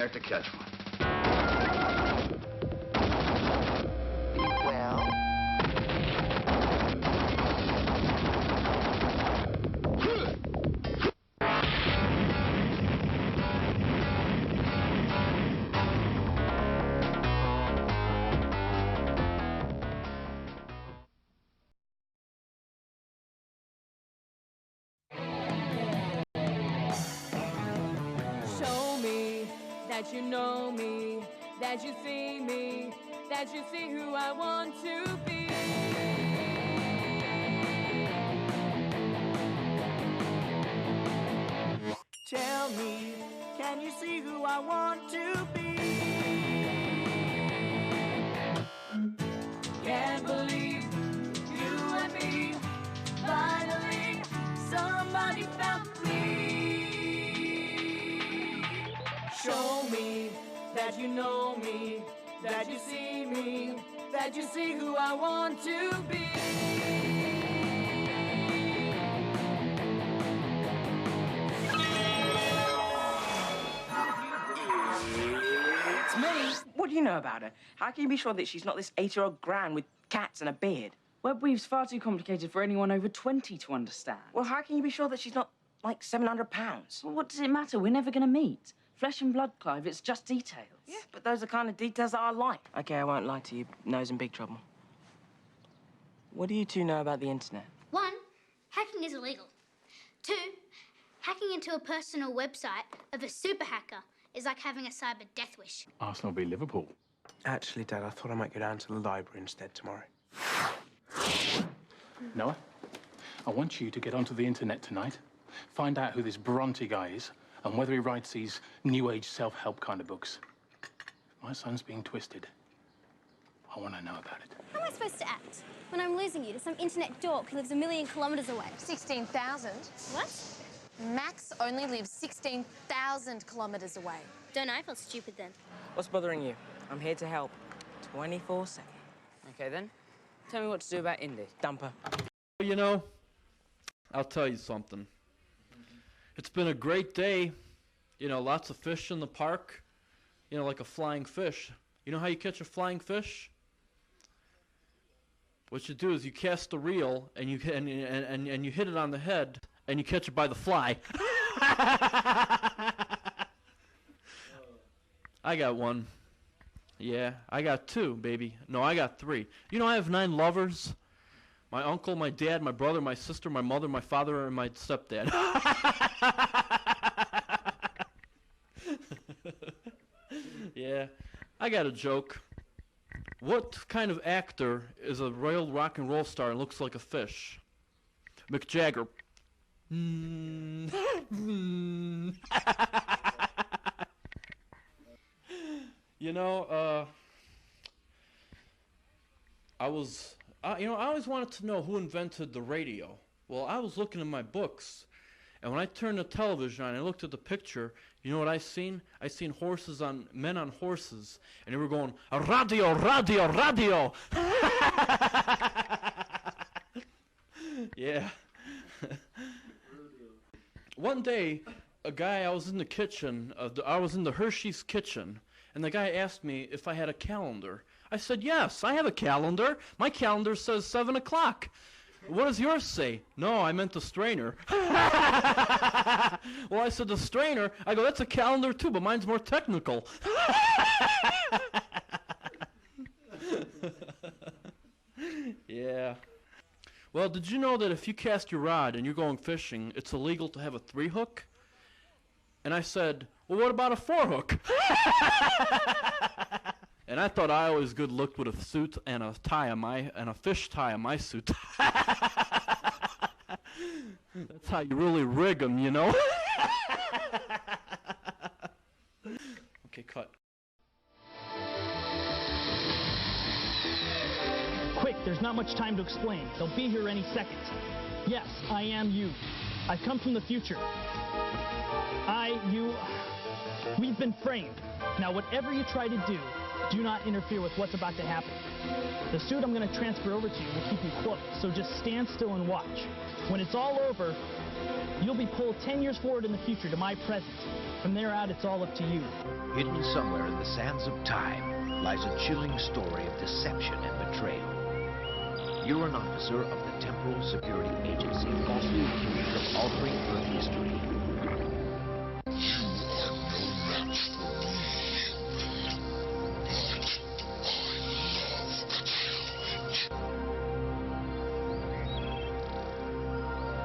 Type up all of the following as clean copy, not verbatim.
there to catch one. Well... That you know me, that you see me, that you see who I want to be. Tell me, can you see who I want to be? Can't believe you and me, finally somebody found me. Show me that you know me, that you see me, that you see who I want to be. It's me. What do you know about her? How can you be sure that she's not this 8-year-old gran with cats and a beard? Web weave's far too complicated for anyone over 20 to understand. Well, how can you be sure that she's not, like, 700 pounds? Well, what does it matter? We're never going to meet. Flesh and blood, Clive, it's just details. Yeah, but those are the kind of details that I like. OK, I won't lie to you. No's in big trouble. What do you two know about the internet? 1, hacking is illegal. 2, hacking into a personal website of a super hacker is like having a cyber death wish. Arsenal v Liverpool. Actually, Dad, I thought I might go down to the library instead tomorrow. Noah, I want you to get onto the internet tonight, find out who this Bronte guy is, and whether he writes these new age self-help kind of books. My son's being twisted. I want to know about it. How am I supposed to act when I'm losing you to some internet dork who lives 1,000,000 kilometres away? 16,000? What? Max only lives 16,000 kilometres away. Don't I feel stupid then? What's bothering you? I'm here to help. 24/7. OK, then. Tell me what to do about Indy. Dumper. You know, I'll tell you something. It's been a great day. You know, lots of fish in the park. You know, like a flying fish. You know how you catch a flying fish? What you do is you cast the reel and you and you hit it on the head and you catch it by the fly. I got one. Yeah, I got 2, baby. No, I got 3. You know, I have 9 lovers. My uncle, my dad, my brother, my sister, my mother, my father, and my stepdad. Yeah, I got a joke. What kind of actor is a royal rock and roll star and looks like a fish? Mick Jagger. You know, I always wanted to know who invented the radio. Well, I was looking in my books, and when I turned the television on and I looked at the picture, you know what I seen? I seen men on horses, and they were going, radio, radio, radio. Yeah. One day, I was in the kitchen, I was in the Hershey's kitchen, and the guy asked me if I had a calendar. I said, yes, I have a calendar. My calendar says 7 o'clock. What does yours say? No, I meant the strainer. Well, I said, the strainer? I go, that's a calendar too, but mine's more technical. Yeah. Well, did you know that if you cast your rod and you're going fishing, it's illegal to have a 3-hook? And I said, well, what about a 4-hook? And I thought I always good looked with a suit and a tie on and a fish tie on my suit. That's how you really rig 'em, you know? Okay, cut. Quick, there's not much time to explain. They'll be here any second. Yes, I am you. I've come from the future. We've been framed. Now, whatever you try to do not interfere with what's about to happen. The suit I'm going to transfer over to you will keep you close, so just stand still and watch. When it's all over, you'll be pulled 10 years forward in the future to my present. From there out, it's all up to you. Hidden somewhere in the sands of time lies a chilling story of deception and betrayal. You're an officer of the Temporal Security Agency, falsely accused of altering Earth history.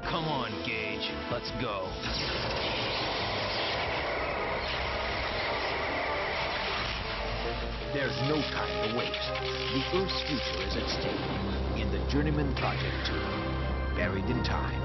Come on, Gage. Let's go. There's no time to waste. The Earth's future is at stake in the Journeyman Project 2, Buried in Time.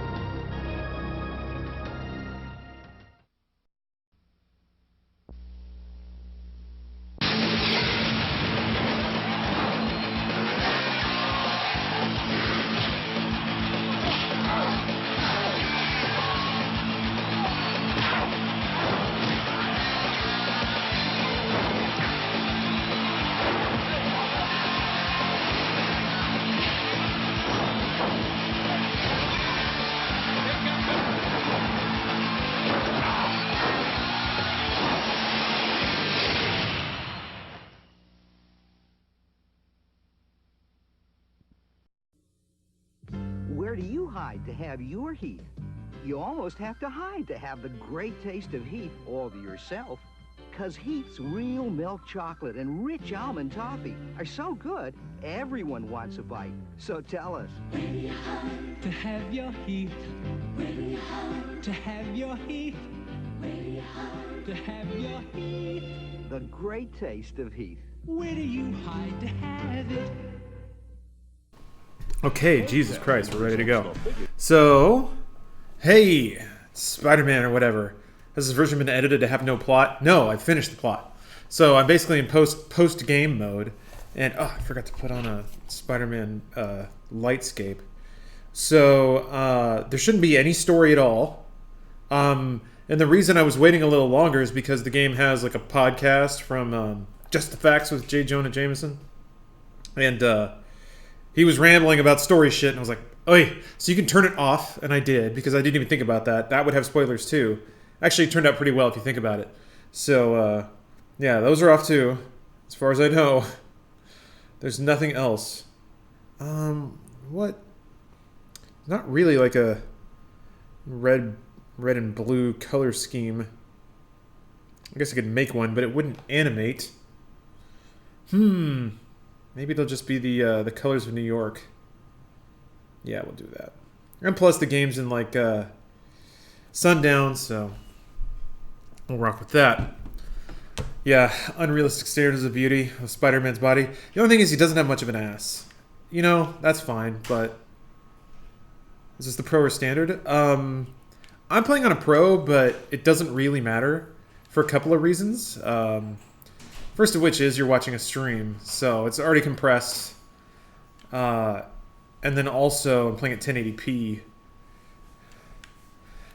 Where do you hide to have your Heath? You almost have to hide to have the great taste of Heath all to yourself. 'Cause Heath's real milk chocolate and rich almond toffee are so good, everyone wants a bite. So tell us. Where do you hide to have your Heath? Where do you hide to have your Heath? Where do you hide to have your Heath? The great taste of Heath. Where do you hide to have it? Okay, Jesus Christ, we're ready to go. So, hey, Spider-Man or whatever. Has this version been edited to have no plot? No, I've finished the plot. So I'm basically in post-game mode. And, oh, I forgot to put on a Spider-Man lightscape. So, there shouldn't be any story at all. And the reason I was waiting a little longer is because the game has, like, a podcast from Just the Facts with J. Jonah Jameson. And, he was rambling about story shit, and I was like, "Oi, so you can turn it off," and I did, because I didn't even think about that. That would have spoilers, too. Actually, it turned out pretty well, if you think about it. So, yeah, those are off, too, as far as I know. There's nothing else. What? Not really like a red and blue color scheme. I guess I could make one, but it wouldn't animate. Maybe they'll just be the colors of New York. Yeah, we'll do that. And plus the game's in like sundown, so we'll rock with that. Yeah, unrealistic standards of beauty of Spider-Man's body. The only thing is he doesn't have much of an ass. You know, that's fine, but is this the pro or standard? I'm playing on a pro, but it doesn't really matter for a couple of reasons. First of which is you're watching a stream, so it's already compressed. And then also I'm playing at 1080p.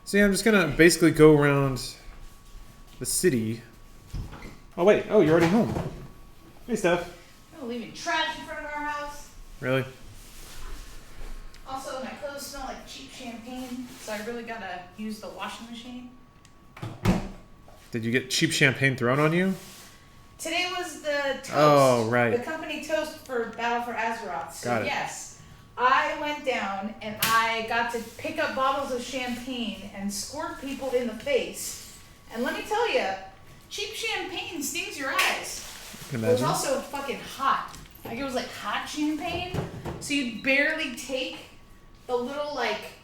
So yeah, I'm just gonna basically go around the city. Oh wait, oh, you're already home. Hey, Steph. I'm leaving trash in front of our house. Really? Also, my clothes smell like cheap champagne, so I really gotta use the washing machine. Did you get cheap champagne thrown on you? Today was the toast. Oh, right. The company toast for Battle for Azeroth. So Got it. yes, I went down and I got to pick up bottles of champagne and squirt people in the face. And let me tell you, cheap champagne stings your eyes. I can It was imagine. also fucking hot. Like it was like hot champagne. So you'd barely take the little like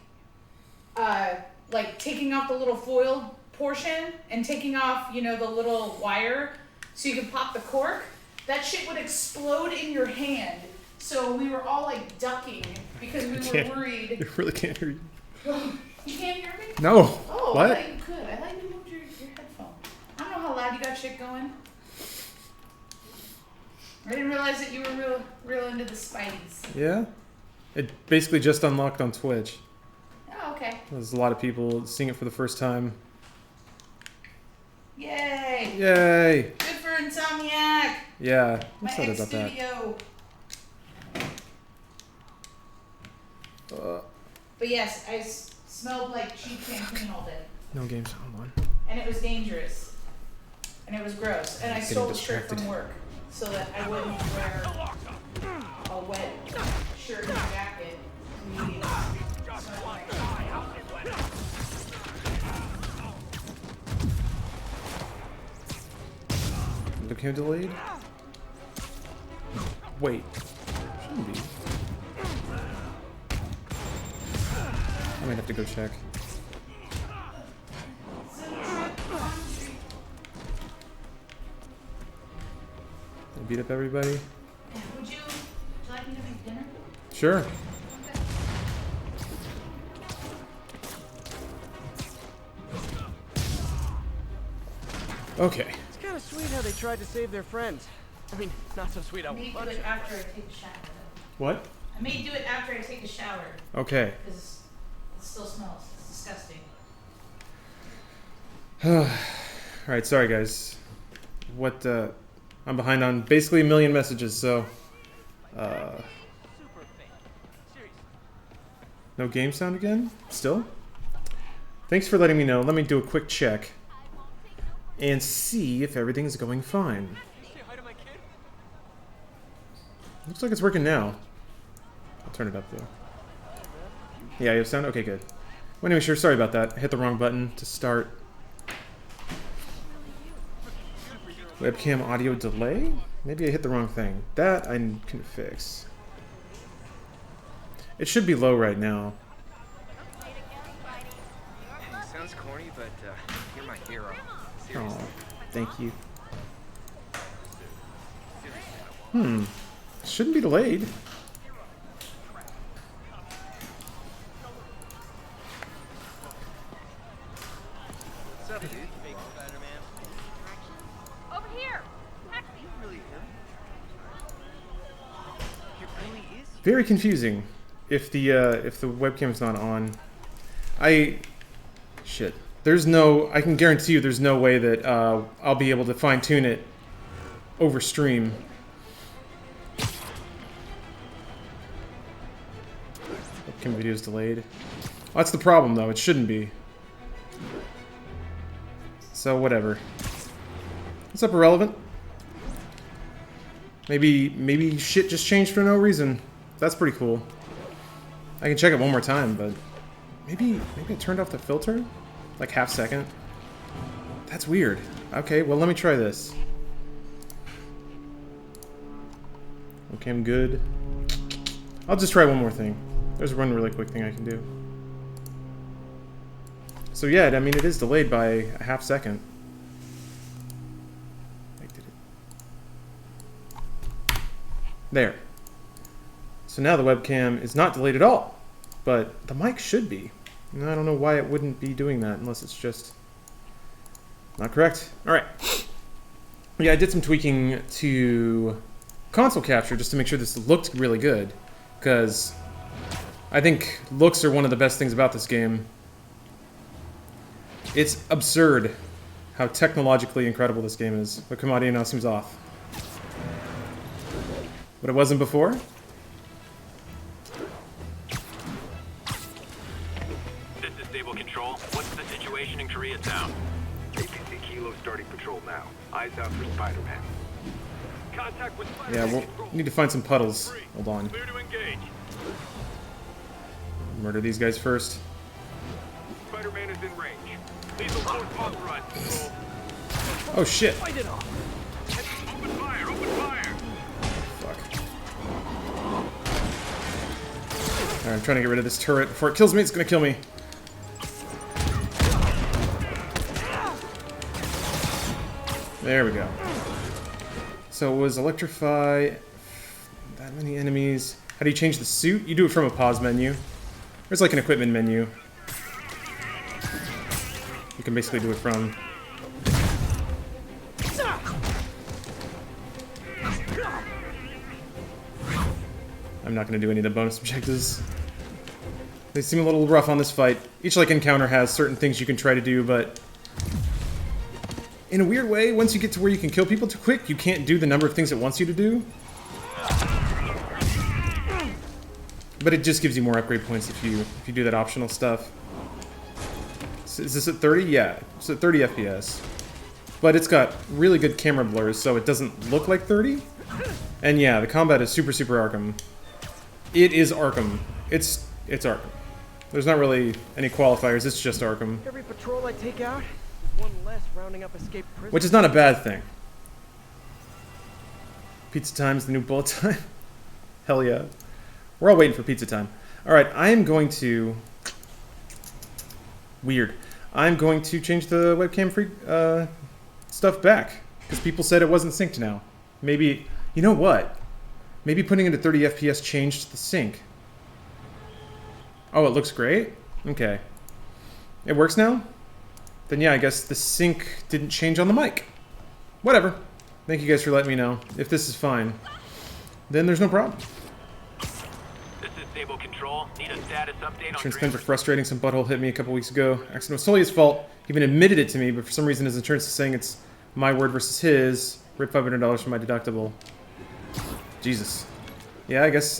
taking off the little foil portion and taking off, you know, the little wire so you could pop the cork. That shit would explode in your hand. So we were all like ducking because we were worried. I really can't hear you. You can't hear me? No. Oh, What? I thought you could. I thought you moved your headphone. I don't know how loud you got shit going. I didn't realize that you were real into the Spideys. Yeah? It basically just unlocked on Twitch. Oh, okay. There's a lot of people seeing it for the first time. Yay! Yay! Good for Insomniac! Yeah, I'm My excited about that. ex-studio. But yes, I smelled like cheap champagne all day. No games. Hold on. and it was dangerous, and it was gross. And I Getting stole the shirt distracted. from work so that I wouldn't wear a wet shirt and jacket immediately. Webcam delayed? Wait. Shouldn't be. I might have to go check. Did I beat up everybody? Would you like me to make dinner? Sure. Okay. It's kind of sweet how they tried to save their friends. I mean, not so sweet. I may do it after I take a shower. What? I may do it after I take a shower. Okay. Because it still smells. It's disgusting. Alright, sorry guys. What, I'm behind on basically 1 million messages, so... No game sound again? Still? Thanks for letting me know. Let me do a quick check. And see if everything's going fine. Looks like it's working now. I'll turn it up though. Yeah, you have sound? Okay, good. Well, anyway, sure, sorry about that. I hit the wrong button to start. Webcam audio delay? Maybe I hit the wrong thing. That I can fix. It should be low right now. Sounds corny, but you're my hero. Oh, thank you. Shouldn't be delayed. What's up, dude? Over here! Very confusing. If the webcam's not on, shit. There's no. I can guarantee you, there's no way that I'll be able to fine tune it over stream. Webcam video's delayed. Well, that's the problem, though. It shouldn't be. So whatever. What's up, Irrelevant? Maybe shit just changed for no reason. That's pretty cool. I can check it one more time, but maybe I turned off the filter? Like half second? That's weird. Okay, well let me try this. Okay, I'm good. I'll just try one more thing. There's one really quick thing I can do. So yeah, I mean it is delayed by a half second. Wait, did it? There. So now the webcam is not delayed at all, but the mic should be. And I don't know why it wouldn't be doing that unless it's just not correct. All right. Yeah, I did some tweaking to console capture just to make sure this looked really good, because I think looks are one of the best things about this game. It's absurd how technologically incredible this game is. But come audio now seems off. But it wasn't before? This is Stable Control. What's the situation in Koreatown? APC Kilo starting patrol now. Eyes out for Spider-Man. Contact with Yeah, we'll need to find some puddles. Hold on. Clear to engage. Murder these guys first. Spider-Man is in range. Lethal force authorized. Oh shit. Fight it off. Open fire, open fire. Fuck. Alright, I'm trying to get rid of this turret before it kills me. It's gonna kill me. There we go. So it was electrify. That many enemies. How do you change the suit? You do it from a pause menu. There's like an equipment menu. You can basically do it from. I'm not going to do any of the bonus objectives. They seem a little rough on this fight. Each like encounter has certain things you can try to do, but in a weird way, once you get to where you can kill people too quick, you can't do the number of things it wants you to do. But it just gives you more upgrade points if you do that optional stuff. Is this at 30? Yeah, it's at 30 FPS. But it's got really good camera blurs, so it doesn't look like 30. And yeah, the combat is super, super Arkham. It is Arkham. It's Arkham. There's not really any qualifiers, it's just Arkham. Every patrol I take out is one less rounding up escaped prisoners. Which is not a bad thing. Pizza time's the new bullet time. Hell yeah. We're all waiting for pizza time. Alright, I am going to... Weird. I'm going to change the webcam free stuff back. Because people said it wasn't synced now. Maybe... You know what? Maybe putting it at 30 FPS changed the sync. Oh, it looks great? Okay. It works now? Then yeah, I guess the sync didn't change on the mic. Whatever. Thank you guys for letting me know. If this is fine, then there's no problem. This is Stable Control. Need a status update on Insurance claims are frustrating. Some butthole hit me a couple weeks ago. Accident was solely his fault. He even admitted it to me, but for some reason his insurance is saying it's my word versus his. Rip $500 from my deductible. Jesus. Yeah, I guess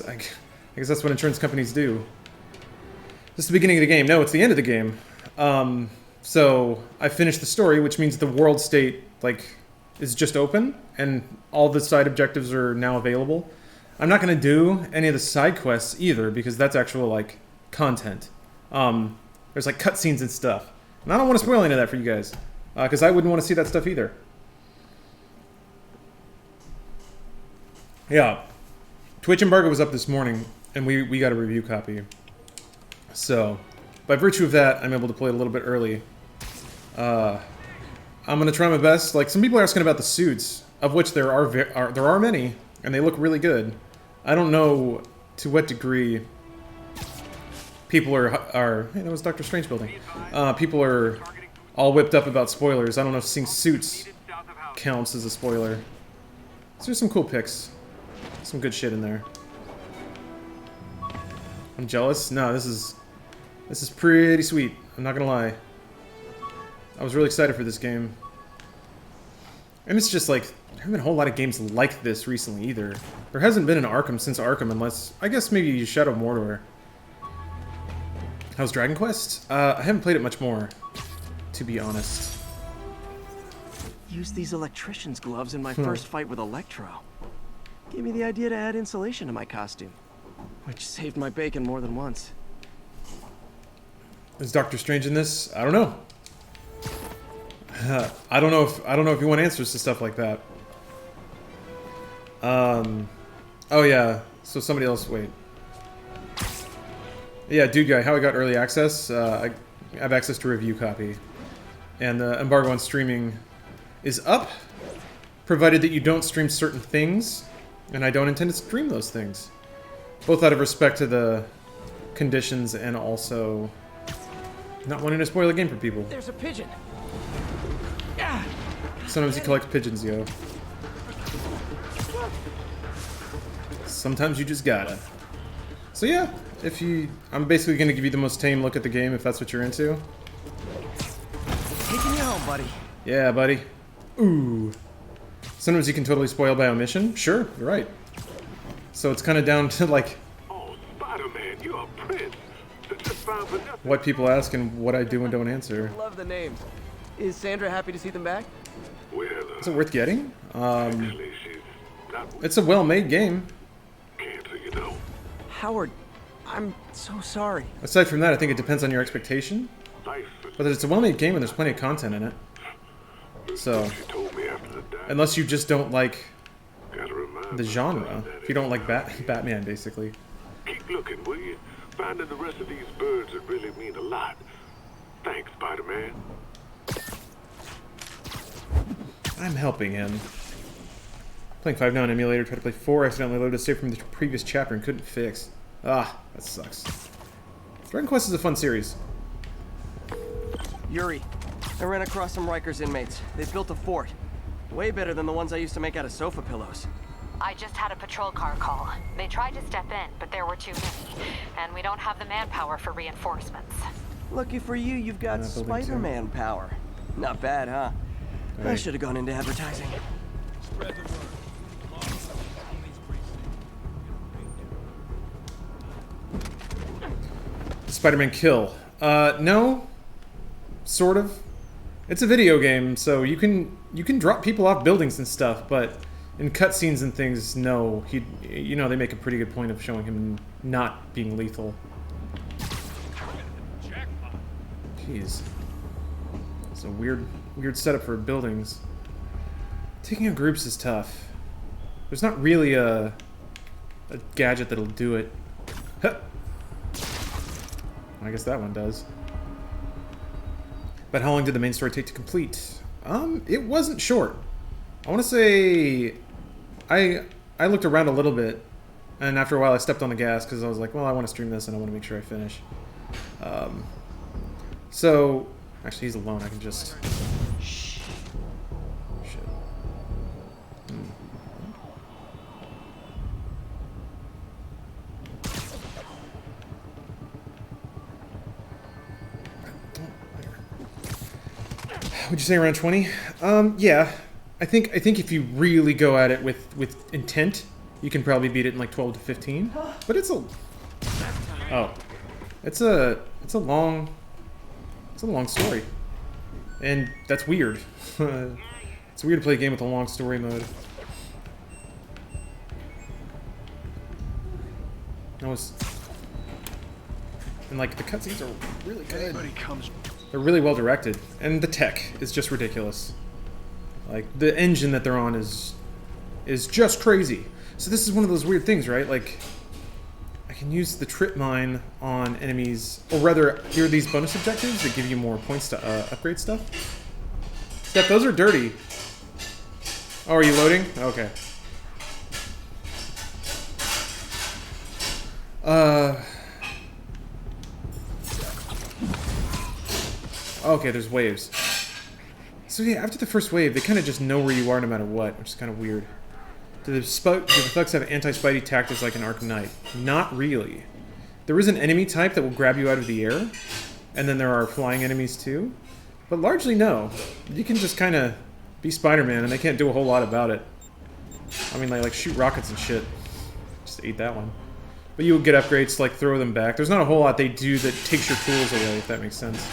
that's what insurance companies do. This is the beginning of the game. No, it's the end of the game. So I finished the story, which means the world state is just open, and all the side objectives are now available. I'm not going to do any of the side quests either, because that's actual content. There's cutscenes and stuff, and I don't want to spoil any of that for you guys, because I wouldn't want to see that stuff either. Yeah, Twitch embargo was up this morning, and we got a review copy. So, by virtue of that, I'm able to play it a little bit early. I'm gonna try my best. Some people are asking about the suits, of which there are many, and they look really good. I don't know to what degree people are. Hey, that was Dr. Strange building. People are all whipped up about spoilers. I don't know if seeing suits counts as a spoiler. So there's some cool pics, some good shit in there. I'm jealous. No, this is pretty sweet. I'm not gonna lie. I was really excited for this game. And it's just there haven't been a whole lot of games like this recently either. There hasn't been an Arkham since Arkham, unless, I guess maybe Shadow of Mordor. How's Dragon Quest? I haven't played it much more, to be honest. Used these electrician's gloves in my first fight with Electro. Gave me the idea to add insulation to my costume, which saved my bacon more than once. Is Doctor Strange in this? I don't know. I don't know if you want answers to stuff like that. Oh yeah. So somebody else. Wait. Yeah, dude guy. How I got early access? I have access to a review copy, and the embargo on streaming is up, provided that you don't stream certain things, and I don't intend to stream those things, both out of respect to the conditions and also not wanting to spoil the game for people. There's a pigeon. Sometimes you collect pigeons, yo. Sometimes you just gotta. So yeah, I'm basically gonna give you the most tame look at the game if that's what you're into. Taking you home, buddy. Yeah, buddy. Ooh. Sometimes you can totally spoil by omission. Sure, you're right. So it's kind of down to Oh, Spider-Man, you're a prince. Just found Vanessa. What people ask and what I do and don't answer. Love the names. Is Sandra happy to see them back? Well, is it worth getting? Actually, she's not. It's a well-made game. Cancer, you know. Howard, I'm so sorry. Aside from that, I think it depends on your expectation. Life. But it's a well-made game and there's plenty of content in it. So, unless you just don't like the genre, if you don't like Batman, basically. Keep looking, will you? Finding the rest of these birds would really mean a lot. Thanks, Spider-Man. I'm helping him. Playing 5 now on emulator, tried to play 4, accidentally loaded a save from the previous chapter and couldn't fix. Ah, that sucks. Dragon Quest is a fun series. Yuri, I ran across some Rikers inmates. They built a fort. Way better than the ones I used to make out of sofa pillows. I just had a patrol car call. They tried to step in, but there were too many. And we don't have the manpower for reinforcements. Lucky for you, you've got Spider-Man power. Not bad, huh? I should have gone into advertising. Spread the word. Spider-Man kill. No. sort of. It's a video game, so you can drop people off buildings and stuff, but in cutscenes and things, no. You know, they make a pretty good point of showing him not being lethal. Jeez. It's a weird setup for buildings. Taking out groups is tough. There's not really a gadget that'll do it. Huh. I guess that one does. But how long did the main story take to complete? It wasn't short. I want to say I looked around a little bit, and after a while I stepped on the gas because I was like, well, I want to stream this and I want to make sure I finish. So actually, he's alone. I can just. Shit. Would you say around 20? Yeah. I think if you really go at it with intent, you can probably beat it in like 12 to 15. But it's a long story. And that's weird. It's weird to play a game with a long story mode. And like the cutscenes are really good. They're really well directed, and the tech is just ridiculous. Like the engine that they're on is just crazy. So this is one of those weird things, right? Like I can use the trip mine on enemies, or rather, here are these bonus objectives that give you more points to upgrade stuff. Steph, those are dirty. Oh, are you loading? Okay. Okay, there's waves. So yeah, after the first wave, they kind of just know where you are no matter what, which is kind of weird. Do the thugs have anti-spidey tactics like an Arkham Knight? Not really. There is an enemy type that will grab you out of the air, and then there are flying enemies too. But largely no. You can just kind of be Spider-Man, and they can't do a whole lot about it. I mean, they like shoot rockets and shit. Just ate that one. But you'll get upgrades to like throw them back. There's not a whole lot they do that takes your tools away, if that makes sense.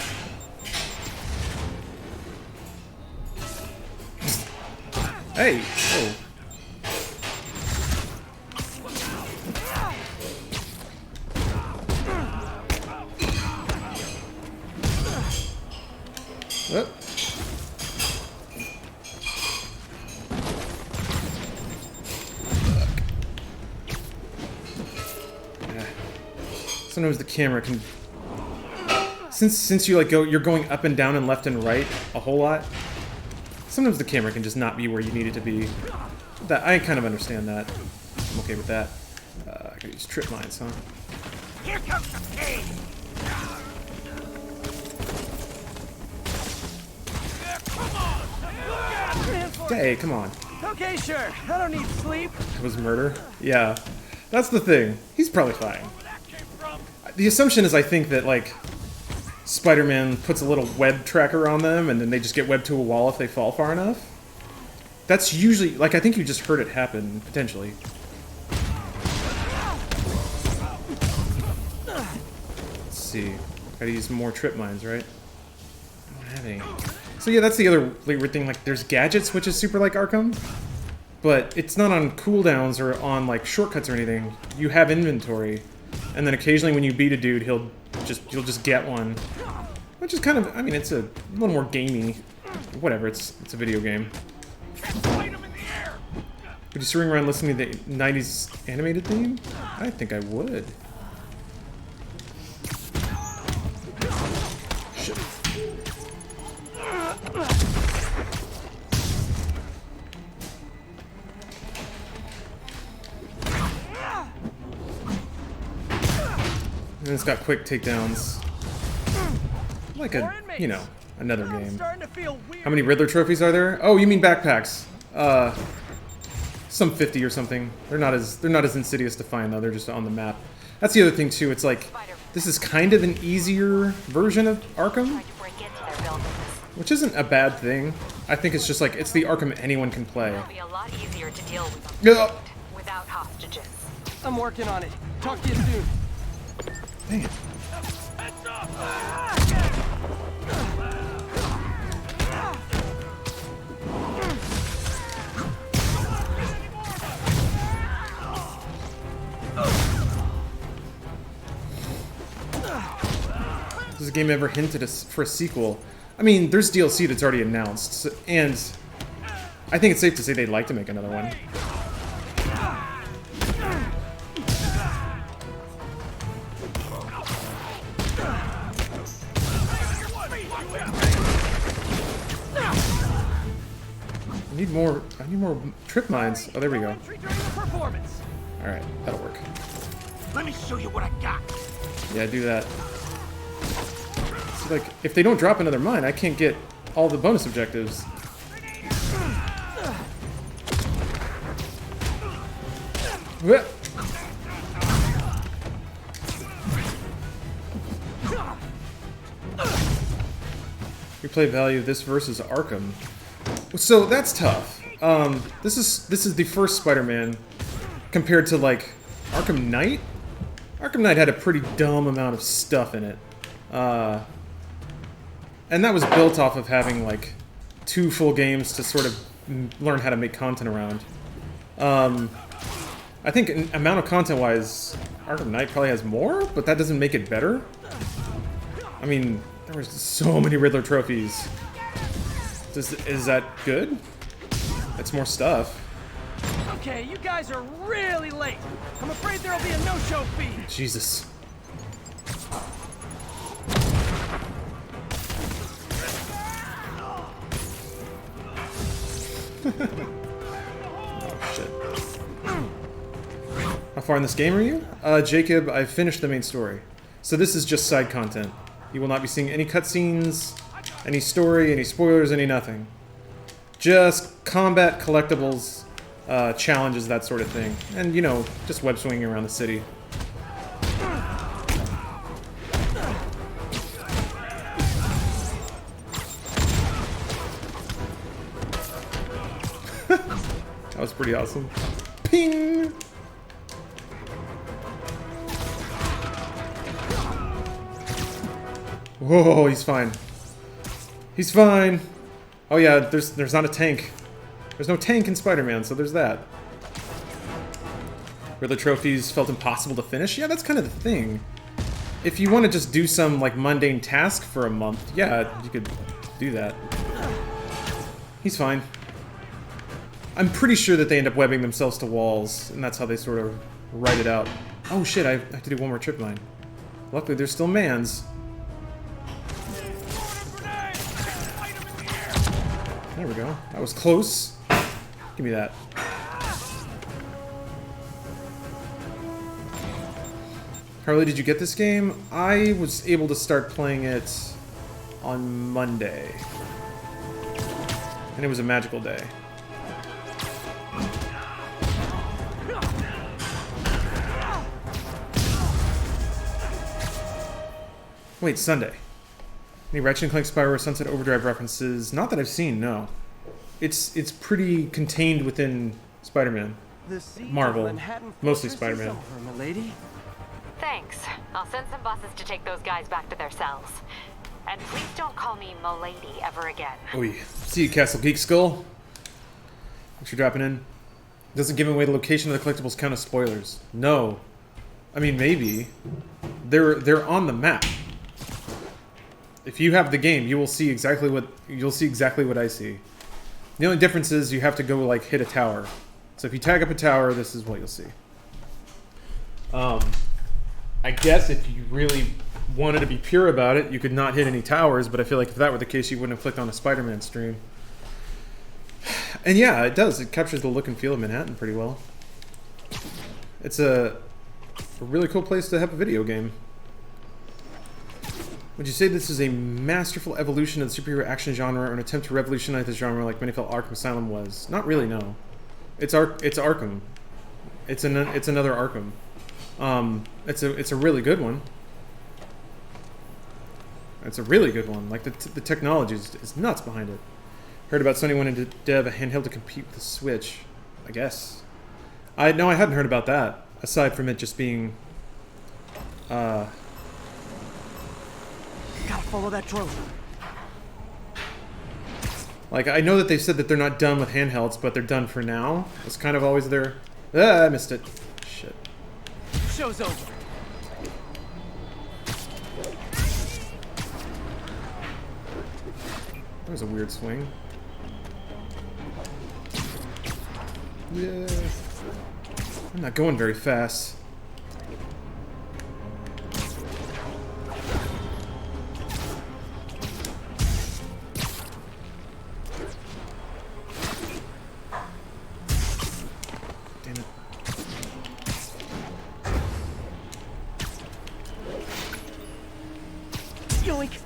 Hey! Oh. What? Yeah. Sometimes the camera can, since you like you're going up and down and left and right a whole lot. Sometimes the camera can just not be where you need it to be. That I kind of understand that. I'm okay with that. I could use trip mines, huh? Here comes the pain. Hey, come on. Okay, sure. I don't need sleep. That was murder? Yeah. That's the thing. He's probably fine. The assumption is I think that, like, Spider-Man puts a little web tracker on them and then they just get webbed to a wall if they fall far enough. That's usually, like, I think you just heard it happen, potentially. Let's see. Gotta use more trip mines, right? I don't have any. So yeah, that's the other weird thing, like, there's gadgets, which is super like Arkham, but it's not on cooldowns or on, like, shortcuts or anything. You have inventory, and then occasionally when you beat a dude, you'll just get one. Which is kind of, I mean, it's a little more gamey. Whatever, it's a video game. Would you swing around listening to the 90s animated theme? I think I would. Shit. And it's got quick takedowns. Like a, you know, another game. How many Riddler trophies are there? Oh, you mean backpacks. Some 50 or something. They're not as insidious to find though, they're just on the map. That's the other thing too, it's like, this is kind of an easier version of Arkham. Which isn't a bad thing. I think it's just like, it's the Arkham anyone can play. It'll be a lot easier to deal with without hostages. I'm working on it. Talk to you soon. Dang it. Does the game ever hinted for a sequel? I mean, there's DLC that's already announced, and I think it's safe to say they'd like to make another one. I need more trip mines. Oh, there we go. Alright, that'll work. Let me show you what I got. Yeah, do that. So, like, if they don't drop another mine, I can't get all the bonus objectives. Replay value this versus Arkham. So that's tough. This is the first Spider-Man compared to like Arkham Knight. Arkham Knight had a pretty dumb amount of stuff in it, and that was built off of having like 2 full games to sort of learn how to make content around. I think in amount of content-wise, Arkham Knight probably has more, but that doesn't make it better. I mean, there was so many Riddler trophies. Is that good? It's more stuff. Okay, you guys are really late. I'm afraid there'll be a no-show fee. Jesus. Oh, shit. How far in this game are you? Jacob, I've finished the main story. So this is just side content. You will not be seeing any cutscenes, any story, any spoilers, any nothing. Just combat, collectibles, challenges, that sort of thing. And, you know, just web swinging around the city. That was pretty awesome. Ping! Whoa, he's fine. He's fine. Oh yeah, there's not a tank. There's no tank in Spider-Man, so there's that. Riddler trophies felt impossible to finish? Yeah, that's kind of the thing. If you want to just do some, like, mundane task for a month, yeah, you could do that. He's fine. I'm pretty sure that they end up webbing themselves to walls, and that's how they sort of write it out. Oh shit, I have to do one more trip mine. Luckily, there's still mans. There we go. That was close. Give me that. Harley, did you get this game? I was able to start playing it on Monday. And it was a magical day. Wait, Sunday. Any Ratchet & Clank, Spyro, or Sunset Overdrive references? Not that I've seen, no. It's pretty contained within Spider-Man. Marvel. Mostly Spider-Man. Thanks. I'll send some buses to take those guys back to their cells. And please don't call me Milady ever again. Oh, see you, Castle Geek Skull. Thanks for dropping in. Doesn't give away the location of the collectibles count as spoilers. No. I mean, maybe. They're on the map. If you have the game, you will see exactly what I see. The only difference is you have to go like hit a tower. So if you tag up a tower, this is what you'll see. I guess if you really wanted to be pure about it, you could not hit any towers, but I feel like if that were the case, you wouldn't have clicked on a Spider-Man stream. And yeah, it does. It captures the look and feel of Manhattan pretty well. It's a really cool place to have a video game. Would you say this is a masterful evolution of the superhero action genre or an attempt to revolutionize the genre like many felt Arkham Asylum was? Not really, no. It's Arkham. It's another Arkham. It's a really good one. It's a really good one. Like the technology is nuts behind it. Heard about Sony wanting to dev a handheld to compete with the Switch. I guess. I hadn't heard about that. Aside from it just being Gotta follow that drone. like, I know that they said that they're not done with handhelds, but they're done for now. It's kind of always their... I missed it. Shit. Show's over. That was a weird swing. Yeah. I'm not going very fast. Damn it. Yoink!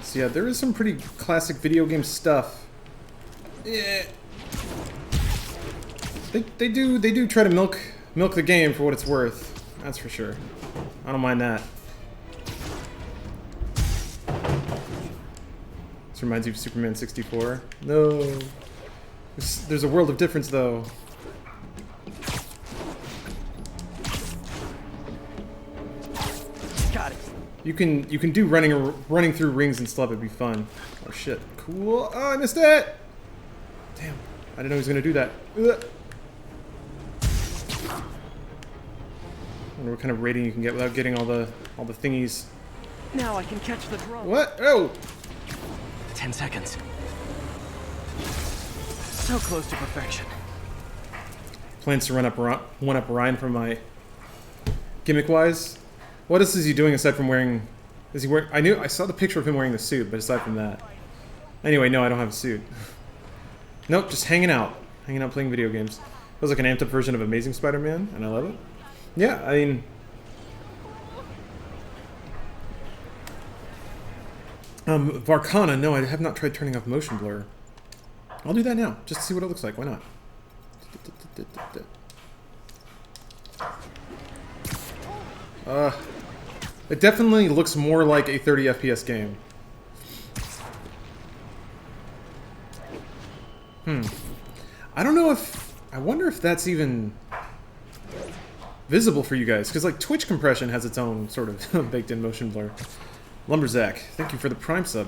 So yeah, there is some pretty classic video game stuff. Yeah. They do try to milk the game for what it's worth. That's for sure. I don't mind that. This reminds you of Superman 64. No. There's a world of difference though. Got it. You can do running through rings and stuff. It'd be fun. Oh shit! Cool. Oh, I missed it. Damn! I didn't know he was gonna do that. Ugh. I wonder what kind of rating you can get without getting all the thingies. Now I can catch the drone. What? Oh! 10 seconds. So close to perfection. Plans to one up Ryan for my gimmick-wise. What else is he doing aside from wearing? Is he wearing? I saw the picture of him wearing the suit, but aside from that, anyway, no, I don't have a suit. Nope, just hanging out playing video games. It was like an amped up version of Amazing Spider-Man, and I love it. Yeah, I mean, Varkana. No, I have not tried turning off motion blur. I'll do that now, just to see what it looks like. Why not? It definitely looks more like a 30 FPS game. I don't know if... I wonder if that's even visible for you guys, because like Twitch compression has its own sort of baked-in motion blur. Lumberzack, thank you for the Prime sub,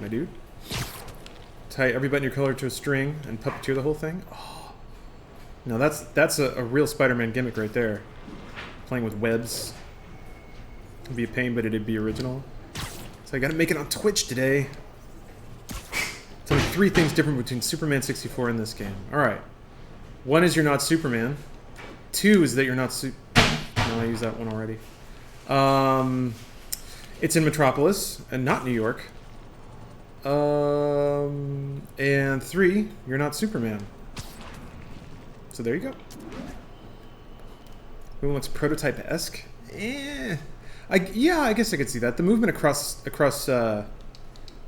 my dude. Tie every button your color to a string and puppeteer the whole thing. Oh. No, that's a real Spider-Man gimmick right there. Playing with webs. It'd be a pain, but it'd be original. So I gotta make it on Twitch today. Tell me 3 things different between Superman 64 and this game. Alright. 1 is you're not Superman. 2 is that you're not No, I used that one already. It's in Metropolis, and not New York. And 3, you're not Superman. So there you go. Who wants prototype-esque? Yeah, I guess I could see that. The movement across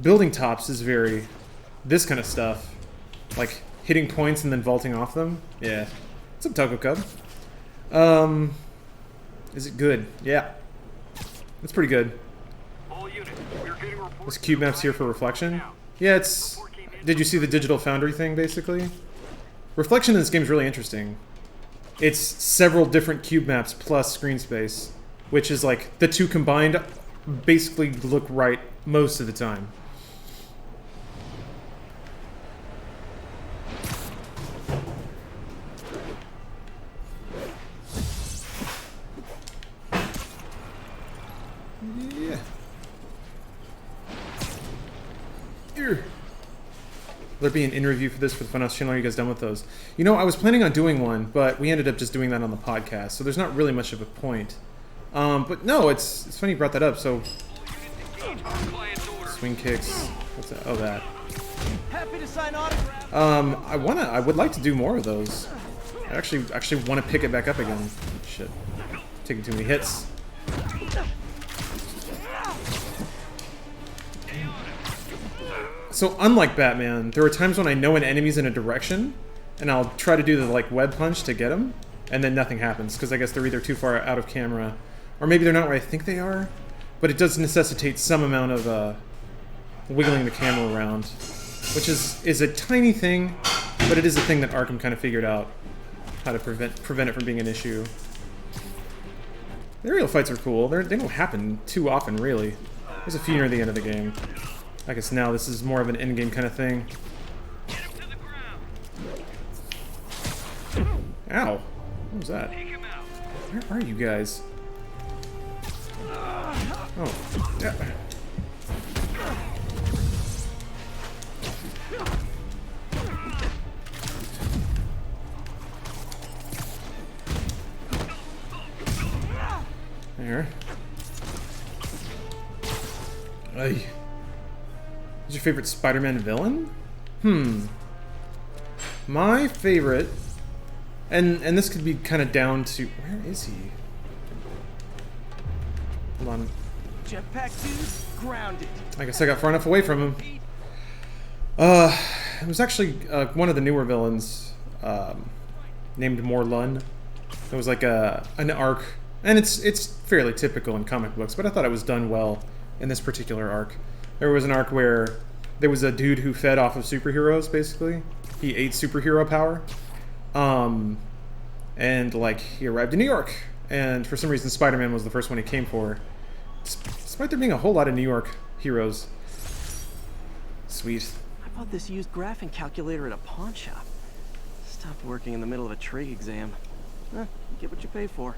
building tops is very this kind of stuff, like hitting points and then vaulting off them. Yeah, what's up, Taco Cub? Is it good? Yeah, it's pretty good. This cube map's here for reflection. Yeah, it's. Did you see the Digital Foundry thing? Basically, reflection in this game is really interesting. It's several different cube maps plus screen space, which is like the two combined basically look right most of the time. Yeah. Here. Will there be an in-review for this for the Funhouse channel? Are you guys done with those? You know, I was planning on doing one, but we ended up just doing that on the podcast, so there's not really much of a point. But no, it's funny you brought that up, so... Swing kicks... What's that? Oh, that. Happy to sign autographs. I would like to do more of those. I actually want to pick it back up again. Shit. Taking too many hits. So unlike Batman, there are times when I know an enemy's in a direction, and I'll try to do the like web punch to get him, and then nothing happens, because I guess they're either too far out of camera, or maybe they're not where I think they are, but it does necessitate some amount of wiggling the camera around, which is a tiny thing, but it is a thing that Arkham kind of figured out how to prevent it from being an issue. The aerial fights are cool. They don't happen too often, really. There's a few near the end of the game. I guess now this is more of an endgame kind of thing. Ow. What was that? Where are you guys? Oh. Yeah. There. Ay. Who's your favorite Spider-Man villain? My favorite, and this could be kind of down to, where is he? Hold on. Jetpack dudes grounded. I guess I got far enough away from him. It was actually one of the newer villains, named Morlun. It was like an arc, and it's fairly typical in comic books, but I thought it was done well in this particular arc. There was an arc where there was a dude who fed off of superheroes, basically. He ate superhero power. And, like, he arrived in New York. And for some reason, Spider-Man was the first one he came for. Despite there being a whole lot of New York heroes. Sweet. I bought this used graphing calculator at a pawn shop. Stopped working in the middle of a trig exam. You get what you pay for.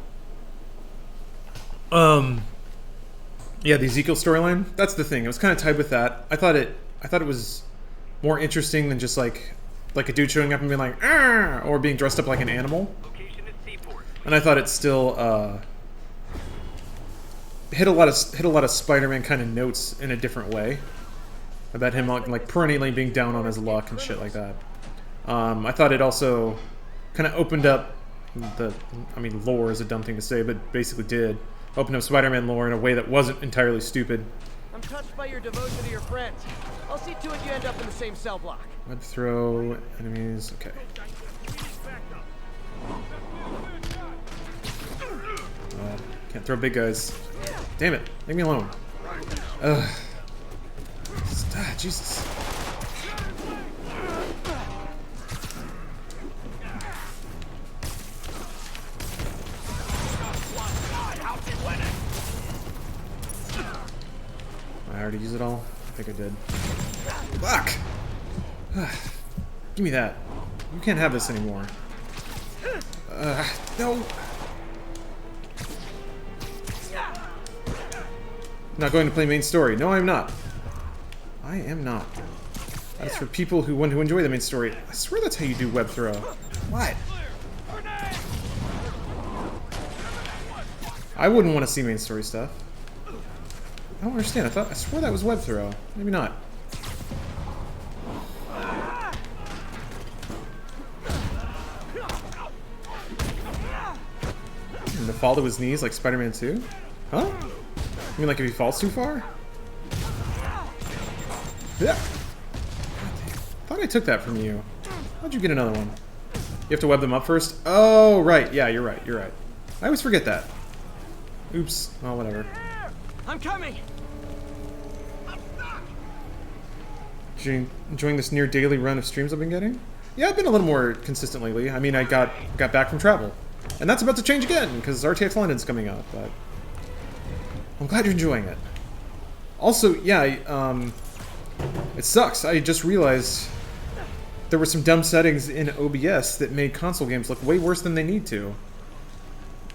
Yeah, the Ezekiel storyline, that's the thing. It was kind of tied with that. I thought it was more interesting than just like a dude showing up and being like, "Arr!" or being dressed up like an animal. And I thought it still hit a lot of Spider-Man kind of notes in a different way about him like perennially being down on his luck and shit like that. I thought it also kind of opened up lore is a dumb thing to say, but basically did open up Spider-Man lore in a way that wasn't entirely stupid. I'm touched by your devotion to your friends. I'll see to it you end up in the same cell block. Web throw enemies. Okay. Can't throw big guys. Damn it! Leave me alone. Ugh. Jesus. I already used it all? I think I did. Fuck! Give me that. You can't have this anymore. No! Not going to play main story. No, I'm not. I am not. That's for people who want to enjoy the main story. I swear that's how you do web throw. What? I wouldn't want to see main story stuff. I don't understand. I swear that was web throw. Maybe not. And to fall to his knees like Spider-Man 2? Huh? You mean like if he falls too far? Yeah. Thought I took that from you. How'd you get another one? You have to web them up first? Oh, right. Yeah, you're right. You're right. I always forget that. Oops. Oh, whatever. I'm coming. Enjoying this near daily run of streams I've been getting? Yeah, I've been a little more consistent lately. I mean, I got back from travel. And that's about to change again, because RTX London's coming up, but I'm glad you're enjoying it. Also, yeah, it sucks. I just realized there were some dumb settings in OBS that made console games look way worse than they need to.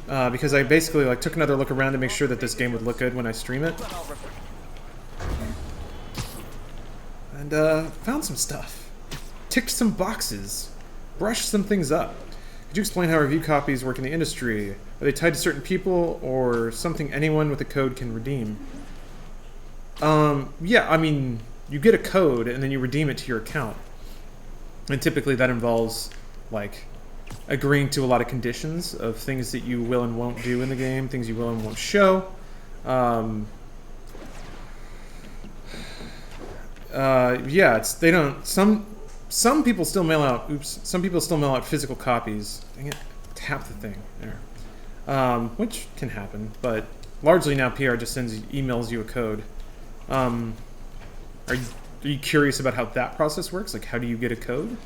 Because I basically like took another look around to make sure that this game would look good when I stream it. And found some stuff. Ticked some boxes. Brushed some things up. Could you explain how review copies work in the industry? Are they tied to certain people or something anyone with a code can redeem? Yeah, I mean, you get a code and then you redeem it to your account. And typically that involves, like, agreeing to a lot of conditions of things that you will and won't do in the game, things you will and won't show. Yeah, they don't, some people still mail out, some people still mail out physical copies. Dang it, tap the thing, there. Which can happen, but largely now PR just emails you a code. Are you curious about how that process works? Like, how do you get a code?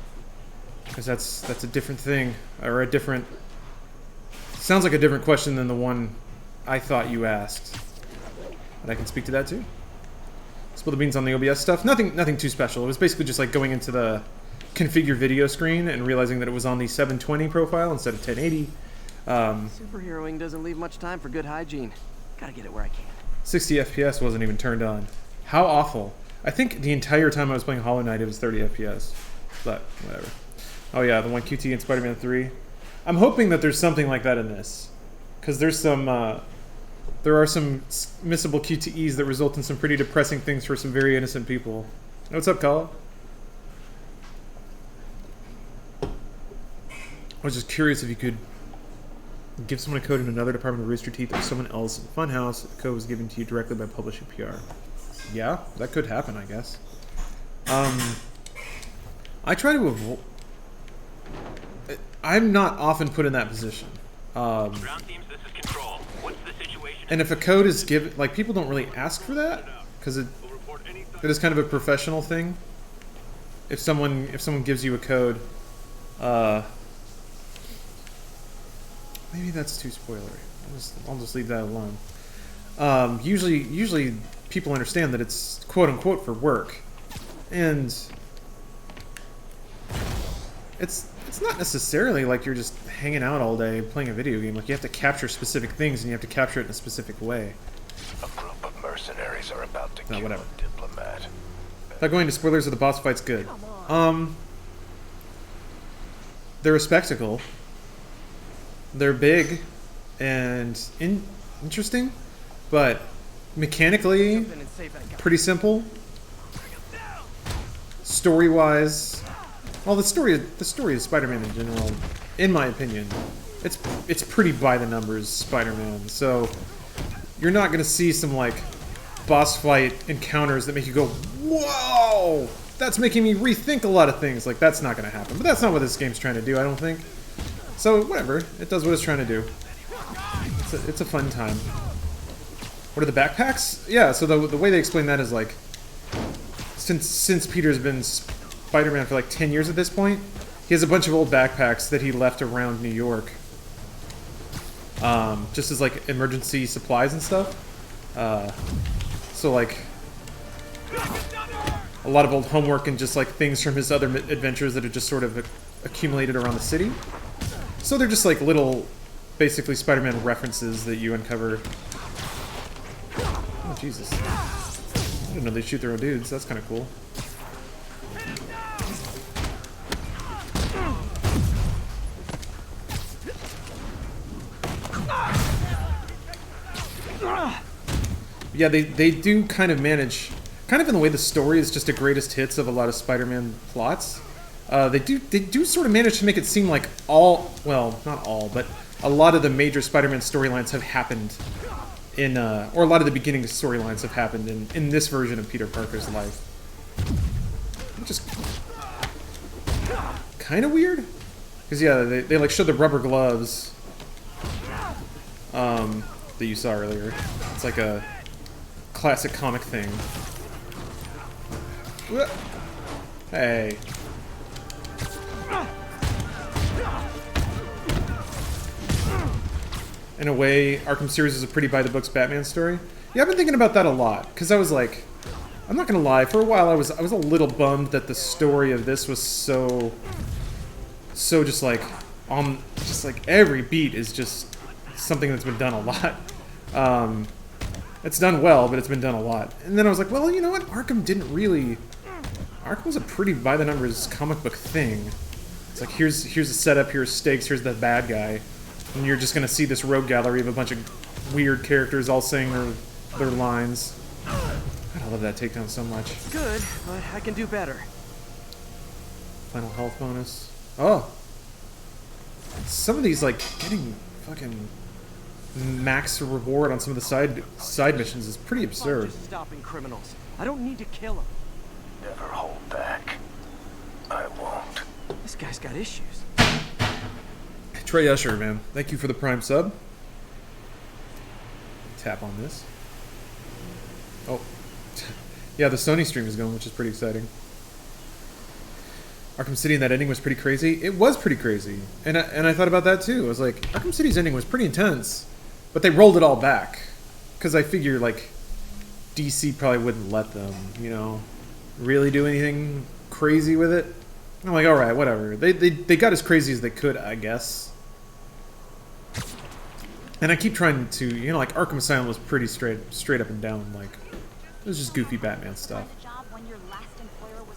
Because that's a different thing, or a different, sounds like a different question than the one I thought you asked. But I can speak to that too. Spill the beans on the OBS stuff. Nothing too special. It was basically just like going into the configure video screen and realizing that it was on the 720 profile instead of 1080. Superheroing doesn't leave much time for good hygiene. Gotta get it where I can. 60 FPS wasn't even turned on. How awful. I think the entire time I was playing Hollow Knight it was 30 FPS. But, whatever. Oh yeah, the one QT in Spider-Man 3. I'm hoping that there's something like that in this. Because there's some there are some missable QTEs that result in some pretty depressing things for some very innocent people. What's up, Kala? I was just curious if you could give someone a code in another department of Rooster Teeth or someone else in Funhouse. The code was given to you directly by publishing PR. Yeah, that could happen, I guess. I try to avoid... I'm not often put in that position. Ground teams, this is Control. What's the situation? And if a code is given... Like, people don't really ask for that, because it is kind of a professional thing. If someone gives you a code... maybe that's too spoilery. I'll just leave that alone. Usually people understand that it's quote-unquote for work. And... It's not necessarily like you're just hanging out all day playing a video game. Like, you have to capture specific things, and you have to capture it in a specific way. A group of mercenaries are about to kill whatever. a diplomat. Without going into spoilers of the boss fight's good. They're a spectacle. They're big and interesting, but mechanically pretty simple. Story-wise, well, the story of Spider-Man in general, in my opinion, it's pretty by the numbers Spider-Man. So you're not gonna see some like boss fight encounters that make you go, whoa, that's making me rethink a lot of things. Like, that's not gonna happen. But that's not what this game's trying to do, I don't think. So whatever, it does what it's trying to do. It's a fun time. What are the backpacks? Yeah, so the way they explain that is like, since Peter's been Spider-Man for like 10 years at this point, he has a bunch of old backpacks that he left around New York. Just as like emergency supplies and stuff. So like a lot of old homework and just like things from his other adventures that are just sort of accumulated around the city. So they're just like little, basically Spider-Man references that you uncover. Oh Jesus. I didn't know they shoot their own dudes, that's kind of cool. Yeah, they do kind of manage, kind of in the way the story is just a greatest hits of a lot of Spider-Man plots. They do sort of manage to make it seem like well, not all, but a lot of the major Spider-Man storylines have happened in, or a lot of the beginning storylines have happened in this version of Peter Parker's life. Which is kind of weird. Because, yeah, they like show the rubber gloves that you saw earlier. It's like a classic comic thing. Hey. In a way, Arkham series is a pretty by-the-books Batman story. Yeah, I've been thinking about that a lot, because I was like, I'm not gonna lie, for a while I was a little bummed that the story of this was so just like, every beat is just something that's been done a lot. It's done well, but it's been done a lot. And then I was like, well, you know what, Arkham was a pretty by-the-numbers comic book thing. It's like, here's a setup, here's stakes, here's the bad guy. And you're just gonna see this rogue gallery of a bunch of weird characters all saying their lines. God, I love that takedown so much. Good, but I can do better. Final health bonus. Oh. Some of these, like, getting fucking max reward on some of the side missions is pretty absurd. Just stopping criminals. I don't need to kill them. Never hold back. I won't. This guy's got issues. Trey Usher, man. Thank you for the Prime sub. Tap on this. Oh. Yeah, the Sony stream is going, which is pretty exciting. Arkham City and that ending was pretty crazy. It was pretty crazy. And I thought about that too. I was like, Arkham City's ending was pretty intense. But they rolled it all back. Because I figure, like, DC probably wouldn't let them, you know, really do anything crazy with it. I'm like, alright, whatever. They got as crazy as they could, I guess. And I keep trying to, you know, like, Arkham Asylum was pretty straight up and down, like, it was just goofy Batman stuff.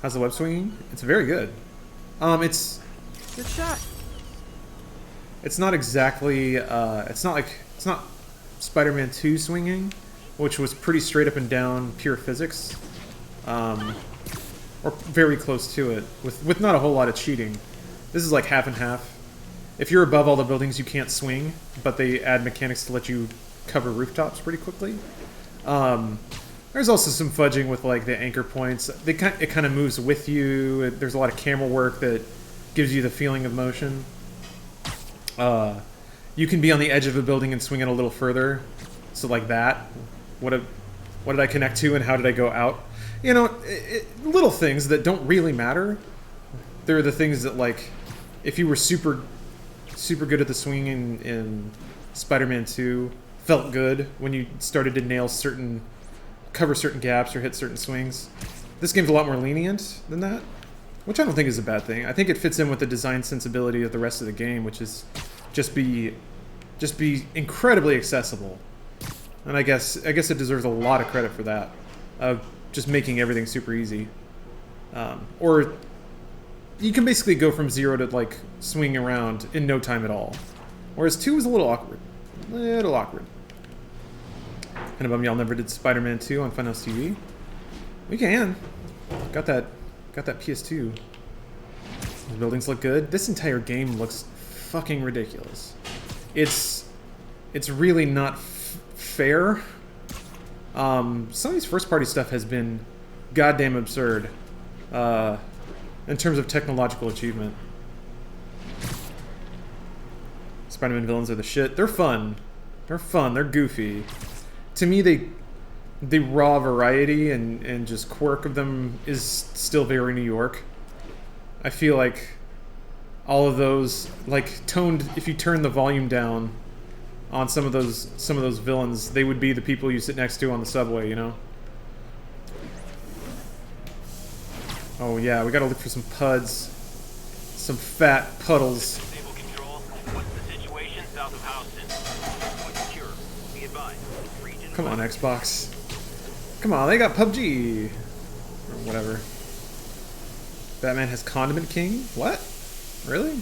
How's the web swinging? It's very good. It's... Good shot. It's not exactly, it's not Spider-Man 2 swinging, which was pretty straight up and down pure physics, or very close to it, with not a whole lot of cheating. This is like half and half. If you're above all the buildings, you can't swing, but they add mechanics to let you cover rooftops pretty quickly. There's also some fudging with like the anchor points. It kind of moves with you. There's a lot of camera work that gives you the feeling of motion. You can be on the edge of a building and swing it a little further. So like that. What did I connect to and how did I go out? You know, little things that don't really matter. They're the things that, like, if you were super good at the swinging in Spider-Man 2, felt good when you started to cover certain gaps or hit certain swings. This game's a lot more lenient than that, which I don't think is a bad thing. I think it fits in with the design sensibility of the rest of the game, which is just be incredibly accessible. And I guess it deserves a lot of credit for that, of just making everything super easy. Or you can basically go from 0 to like swinging around in no time at all. Whereas 2 was a little awkward. Kind of bummed y'all never did Spider-Man 2 on Funhouse TV. We can. Got that PS2. The buildings look good. This entire game looks fucking ridiculous. It's really not fair. Sony's first-party stuff has been goddamn absurd in terms of technological achievement. Spider-Man villains are the shit. They're fun. They're goofy. To me, the raw variety and just quirk of them is still very New York. I feel like all of those, like, toned, if you turn the volume down on some of those villains, they would be the people you sit next to on the subway, you know? Oh yeah, we gotta look for some puds. Some fat puddles. Come on, Xbox. Come on, they got PUBG. Or whatever. Batman has Condiment King? What? Really?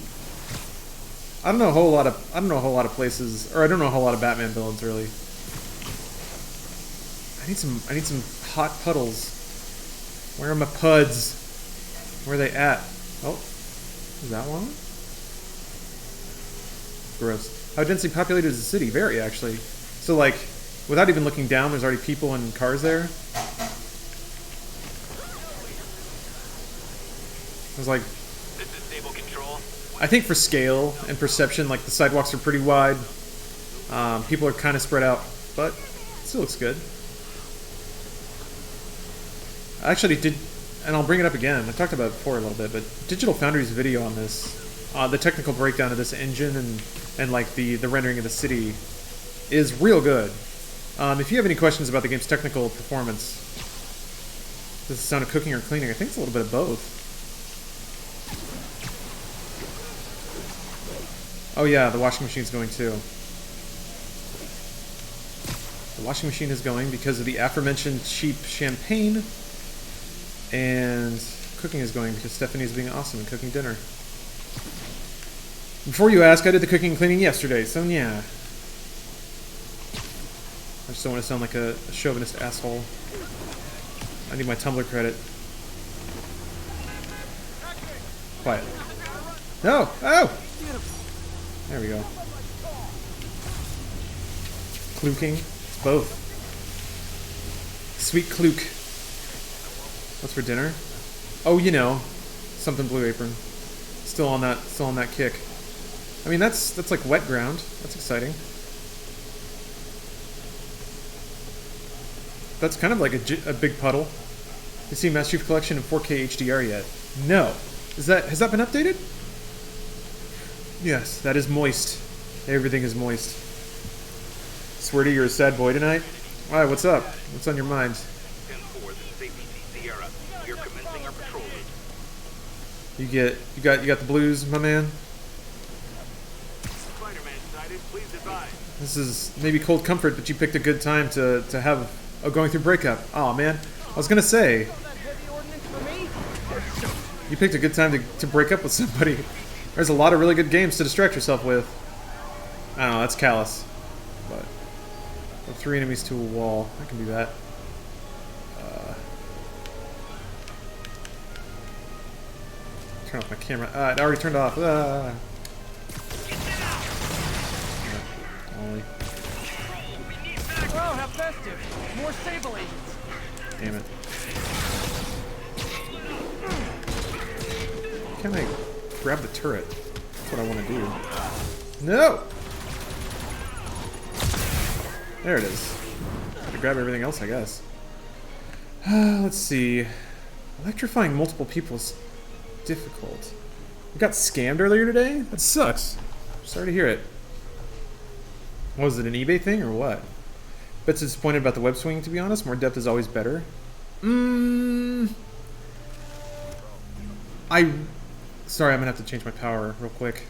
I don't know a whole lot of places, or I don't know a whole lot of Batman villains really. I need some hot puddles. Where are my puds? Where are they at? Oh, is that one? Gross. How densely populated is the city? Very, actually. So like, without even looking down, there's already people and cars there. I was like, I think for scale and perception, like the sidewalks are pretty wide. People are kind of spread out, but it still looks good. I actually did, and I'll bring it up again. I talked about it before a little bit, but Digital Foundry's video on this, the technical breakdown of this engine and like the rendering of the city is real good. If you have any questions about the game's technical performance, does it sound of cooking or cleaning? I think it's a little bit of both. Oh yeah, the washing machine's going too. The washing machine is going because of the aforementioned cheap champagne, and cooking is going because Stephanie's being awesome and cooking dinner. Before you ask, I did the cooking and cleaning yesterday, so yeah. I just don't want to sound like a chauvinist asshole. I need my Tumblr credit. Quiet. No! Oh! There we go. Kluking. It's both. Sweet Kluk. What's for dinner? Oh, you know, something Blue Apron. Still on that kick. I mean, that's like wet ground. That's exciting. That's kind of like a big puddle. You see Master Chief Collection in 4K HDR yet? No. Has that been updated? Yes, that is moist. Everything is moist. Swear to you're a sad boy tonight? Why, what's up? What's on your mind? 10-4, this is APC Sierra. We are commencing our patrol route. You got the blues, my man? Spider-Man sighted, please advise. This is maybe cold comfort, but you picked a good time to have going through breakup. Oh man, I was gonna say you picked a good time to break up with somebody. There's a lot of really good games to distract yourself with. I don't know, that's callous, but Put 3 enemies to a wall. I can do that. Turn off my camera. It already turned off. Ollie. Oh, how festive. More Sable agents. Damn it. Can I grab the turret? That's what I want to do. No! There it is. I grab everything else, I guess. Let's see. Electrifying multiple people is difficult. We got scammed earlier today? That sucks. Sorry to hear it. What was it, an eBay thing or what? Bits disappointed about the web swinging, to be honest. More depth is always better. Sorry, I'm gonna have to change my power real quick.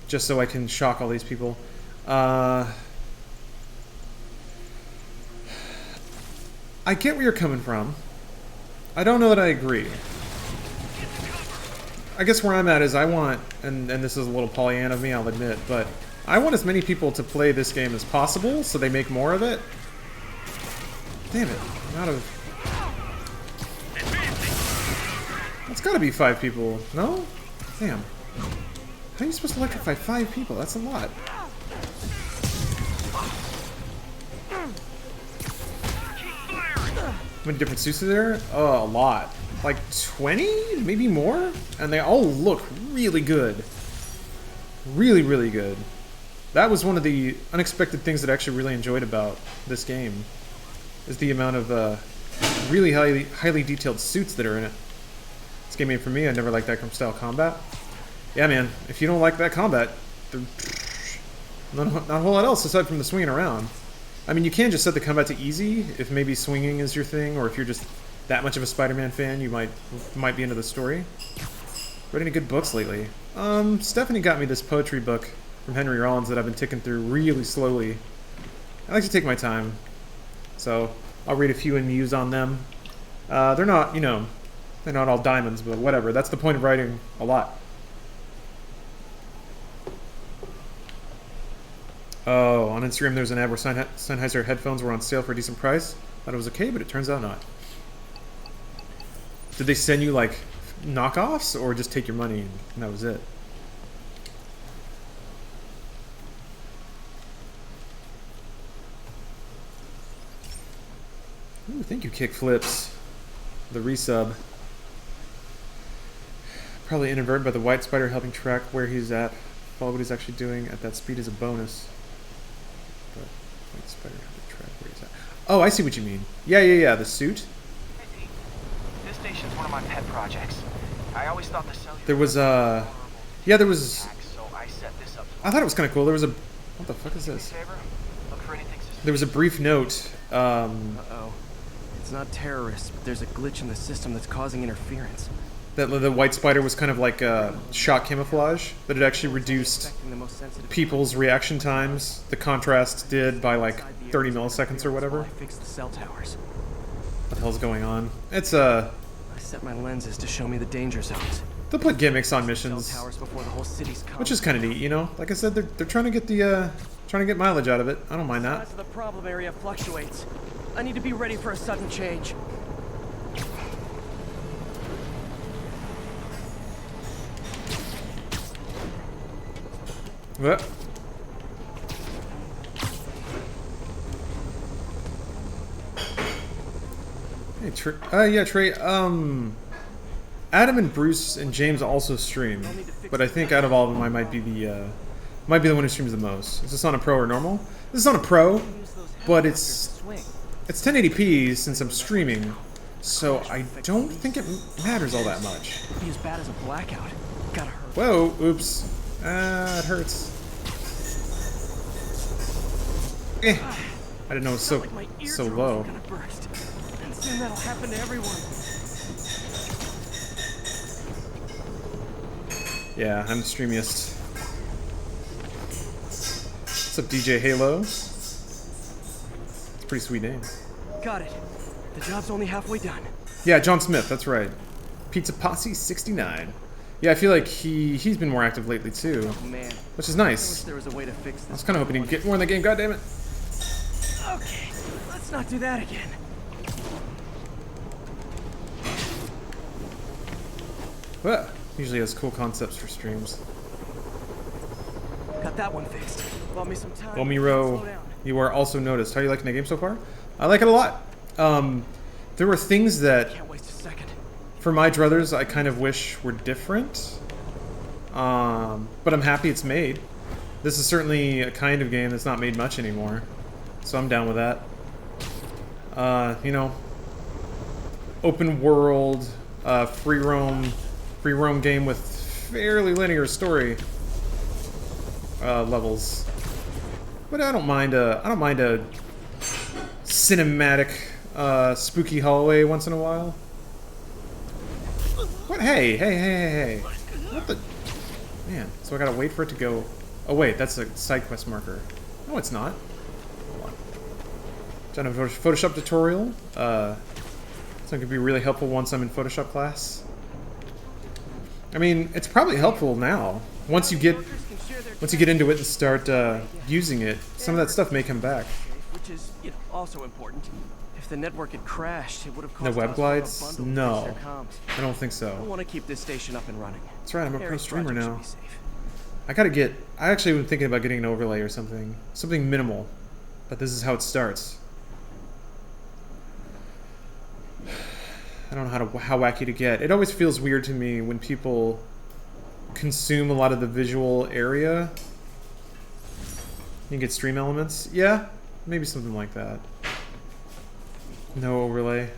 Just so I can shock all these people. I get where you're coming from. I don't know that I agree. I guess where I'm at is I want, and this is a little Pollyanna of me, I'll admit, but I want as many people to play this game as possible so they make more of it. Damn it. I'm out of... It's gotta be 5 people, no? Damn. How are you supposed to electrify 5 people? That's a lot. How many different suits are there? Oh, a lot. Like 20? Maybe more? And they all look really good. Really, really good. That was one of the unexpected things that I actually really enjoyed about this game. Is the amount of really highly detailed suits that are in it. This game ain't for me. I never liked that style combat. Yeah, man. If you don't like that combat, not a whole lot else aside from the swinging around. I mean, you can just set the combat to easy if maybe swinging is your thing, or if you're just that much of a Spider-Man fan, you might be into the story. Read any good books lately? Stephanie got me this poetry book from Henry Rollins that I've been ticking through really slowly. I like to take my time, so I'll read a few and muse on them. They're not, you know, they're not all diamonds, but whatever. That's the point of writing a lot. Oh, on Instagram there's an ad where Sennheiser headphones were on sale for a decent price. Thought it was okay, but it turns out not. Did they send you, like, knockoffs, or just take your money and that was it? Ooh, thank you, Kickflips. The resub. Probably inadvertent, but the white spider helping track where he's at. Follow what he's actually doing at that speed is a bonus. But white spider helping track where he's at. Oh, I see what you mean. Yeah, the suit. This station's one of my pet projects. I always thought the cellular... There was, yeah, there was... So I set this up. I thought it was kind of cool. There was a... What the fuck is this? There was a brief note, Uh-oh. It's not terrorists, but there's a glitch in the system that's causing interference. That the white spider was kind of like shock camouflage, that it actually reduced people's reaction times. The contrast did by like 30 milliseconds or whatever. Fix the cell towers. What the hell's going on? It's I set my lenses to show me the danger zones. They'll put gimmicks on missions, before the whole city's which is kind of neat, you know. Like I said, they're trying to get the trying to get mileage out of it. I don't mind that. The problem area fluctuates. I need to be ready for a sudden change. What? Hey, yeah, Trey. Adam and Bruce and James also stream, but I think out of all of them, I might be the one who streams the most. Is this on a pro or normal? This is on a pro, but it's 1080p since I'm streaming, so I don't think it matters all that much. Could be as bad as a blackout. Gotta hurt. Whoa! Oops. It hurts. I didn't know it was so low. And soon that'll happen to everyone. Yeah, I'm the streamiest. What's up, DJ Halo? It's a pretty sweet name. Got it. The job's only halfway done. Yeah, John Smith, that's right. Pizza Posse 69. Yeah, I feel like he's been more active lately too. Oh, man. Which is nice. I wish there was a way to fix this. I was kind of hoping he'd get more in the game, goddammit. Okay, let's not do that again. Well, usually has cool concepts for streams. Got that one fixed. Bought me some time. Omiro, you are also noticed. How are you liking the game so far? I like it a lot. There were things that, Can't waste a second. for my druthers, I kind of wish were different. But I'm happy it's made. This is certainly a kind of game that's not made much anymore. So I'm down with that. You know, open world, free roam game with fairly linear story levels. But I don't mind a cinematic spooky hallway once in a while. What? Hey. What the? Man, so I gotta wait for it to go. Oh wait, that's a side quest marker. No, it's not. Hold on. Done a Photoshop tutorial. It's gonna be really helpful once I'm in Photoshop class. I mean, it's probably helpful now. Once you get into it and start using it, some of that stuff may come back. Which is, you know, also important. If the network had crashed, it would have The cost web us glides? a bundle to No, fix their comms. I don't think I so. want to keep this station up and running. That's right, I'm a pro Eric's streamer project now. should be safe. I actually been thinking about getting an overlay or something. Something minimal. But this is how it starts. I don't know how wacky to get. It always feels weird to me when people consume a lot of the visual area. You get stream elements. Yeah, maybe something like that. No overlay.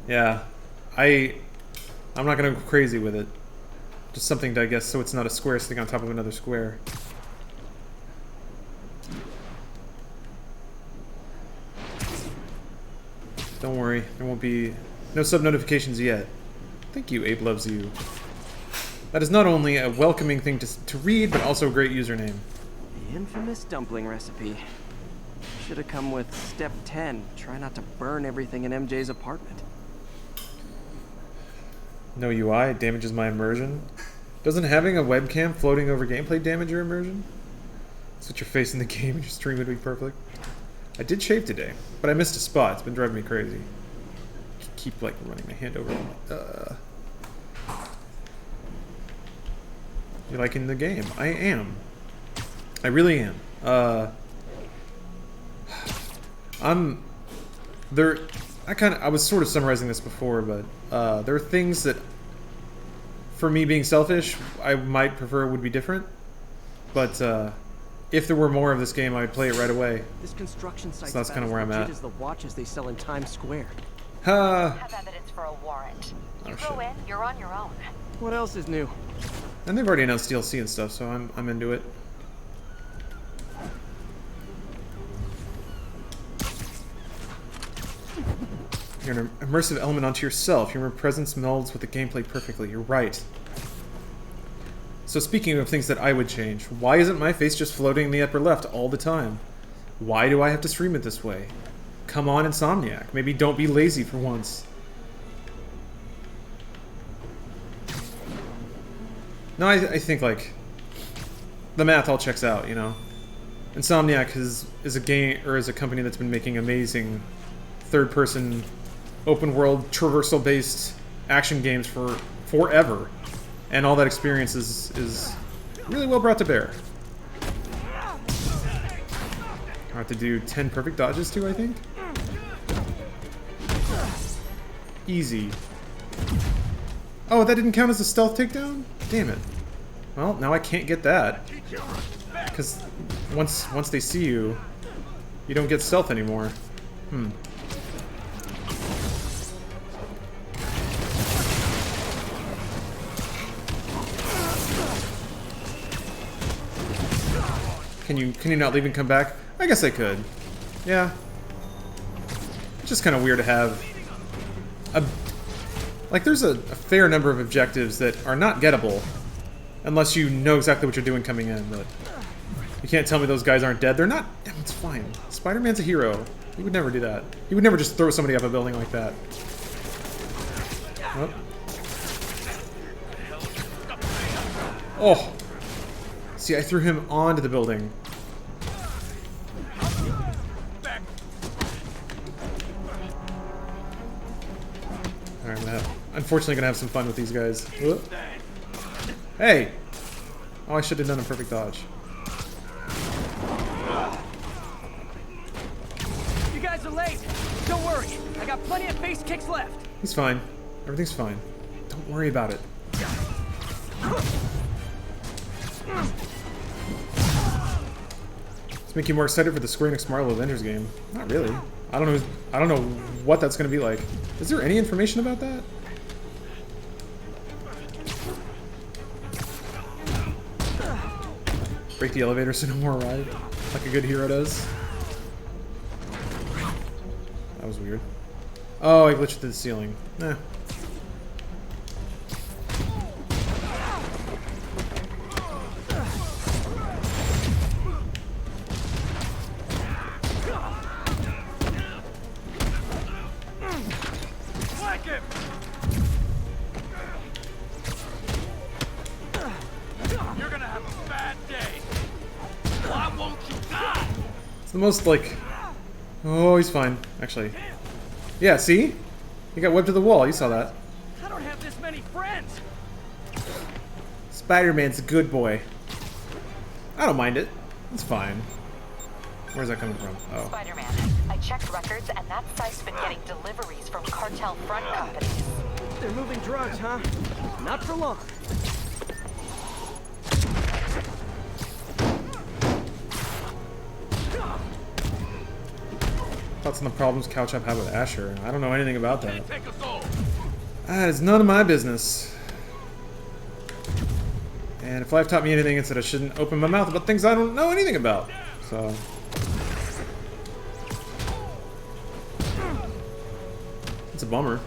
Yeah, I'm not gonna go crazy with it. Just something to, I guess, so it's not a square sitting on top of another square. Don't worry, there won't be no sub notifications yet. Thank you, Abe Loves You. That is not only a welcoming thing to read, but also a great username. The infamous dumpling recipe. Should have come with step 10. Try not to burn everything in MJ's apartment. No UI damages my immersion. Doesn't having a webcam floating over gameplay damage your immersion? Switch your face in the game and your stream would be perfect. I did shave today, but I missed a spot. It's been driving me crazy. Keep like running my hand over it. You liking the game? I am. I really am. I was sort of summarizing this before, but there are things that, for me being selfish, I might prefer would be different. But if there were more of this game, I'd play it right away. This construction site So that's kind of where I'm at. is the watches they sell in Times Square. Have evidence for a warrant. You Oh, go in, you're on your own. What else is new? And they've already announced DLC and stuff, so I'm into it. You're an immersive element onto yourself. Your presence melds with the gameplay perfectly. You're right. So speaking of things that I would change, why isn't my face just floating in the upper left all the time? Why do I have to stream it this way? Come on, Insomniac. Maybe don't be lazy for once. No, I think, like, the math all checks out, you know? Insomniac is a game, or is a company that's been making amazing third-person, open-world, traversal-based action games for forever. And all that experience is really well brought to bear. I have to do 10 perfect dodges too, I think? Easy. Oh, that didn't count as a stealth takedown? Damn it. Well, now I can't get that. Because once they see you, you don't get stealth anymore. Can you not leave and come back? I guess I could. Yeah. It's just kind of weird to have like, there's a fair number of objectives that are not gettable unless you know exactly what you're doing coming in, but you can't tell me those guys aren't dead. They're not. It's fine. Spider-Man's a hero. He would never do that. He would never just throw somebody off a building like that. Oh. See, I threw him onto the building. Alright, unfortunately gonna have some fun with these guys. Whoop. Hey! Oh, I should have done a perfect dodge. You guys are late. Don't worry. I got plenty of face kicks left. He's fine. Everything's fine. Don't worry about it. Let's make you more excited for the Square Enix Marvel Avengers game. Not really. I don't know what that's gonna be like. Is there any information about that? Break the elevator so no more ride, like a good hero does. That was weird. Oh, I glitched through the ceiling. Nah. You're gonna have a bad day. Why won't you die? It's the most like... Oh, he's fine, actually. Yeah, see? He got webbed to the wall, you saw that. I don't have this many friends. Spider-Man's a good boy. I don't mind it. It's fine. Where's that coming from? Oh. Spider-Man, I checked records and that site's been getting deliveries from cartel front companies. They're moving drugs, huh? Not for long. Thoughts on the problems Couch Up had with Asher. I don't know anything about that. That is none of my business. And if life taught me anything, it's that I shouldn't open my mouth about things I don't know anything about. So... it's a bummer.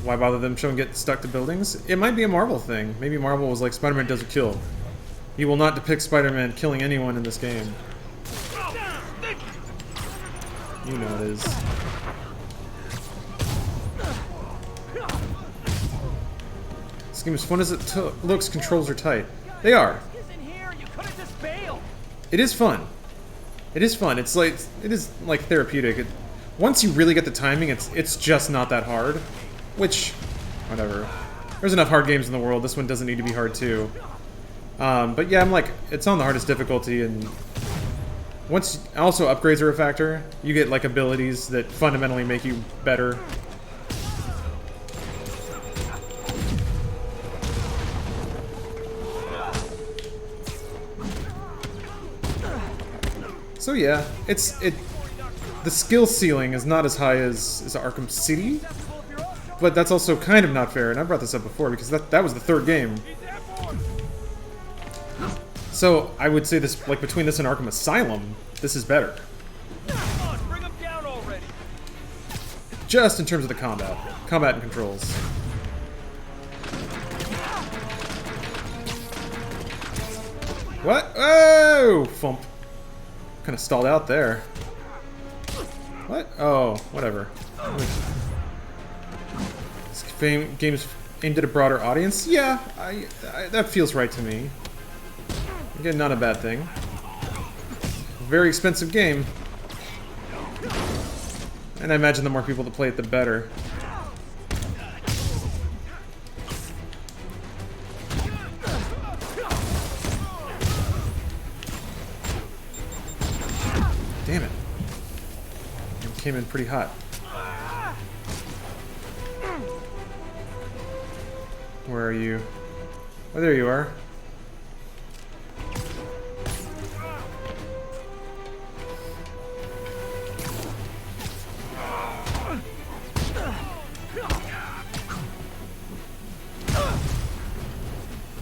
Why bother them showing get stuck to buildings? It might be a Marvel thing. Maybe Marvel was like, Spider-Man doesn't kill. You will not depict Spider-Man killing anyone in this game. You know it is. This game is fun as it looks, controls are tight. They are. It is fun. It is fun. It is like therapeutic. Once you really get the timing, it's just not that hard. Which, whatever. There's enough hard games in the world. This one doesn't need to be hard too. But yeah, I'm like, it's on the hardest difficulty, and once also upgrades are a factor. You get like abilities that fundamentally make you better. So yeah, the skill ceiling is not as high as Arkham City, but that's also kind of not fair, and I brought this up before because that was the third game. So I would say this, like between this and Arkham Asylum, this is better. Just in terms of the combat and controls. What? Oh, thump. Kind of stalled out there. What? Oh, whatever. This game's aimed at a broader audience? Yeah, that feels right to me. Again, not a bad thing. Very expensive game. And I imagine the more people that play it, the better. Damn it. It came in pretty hot. Where are you? Oh, there you are.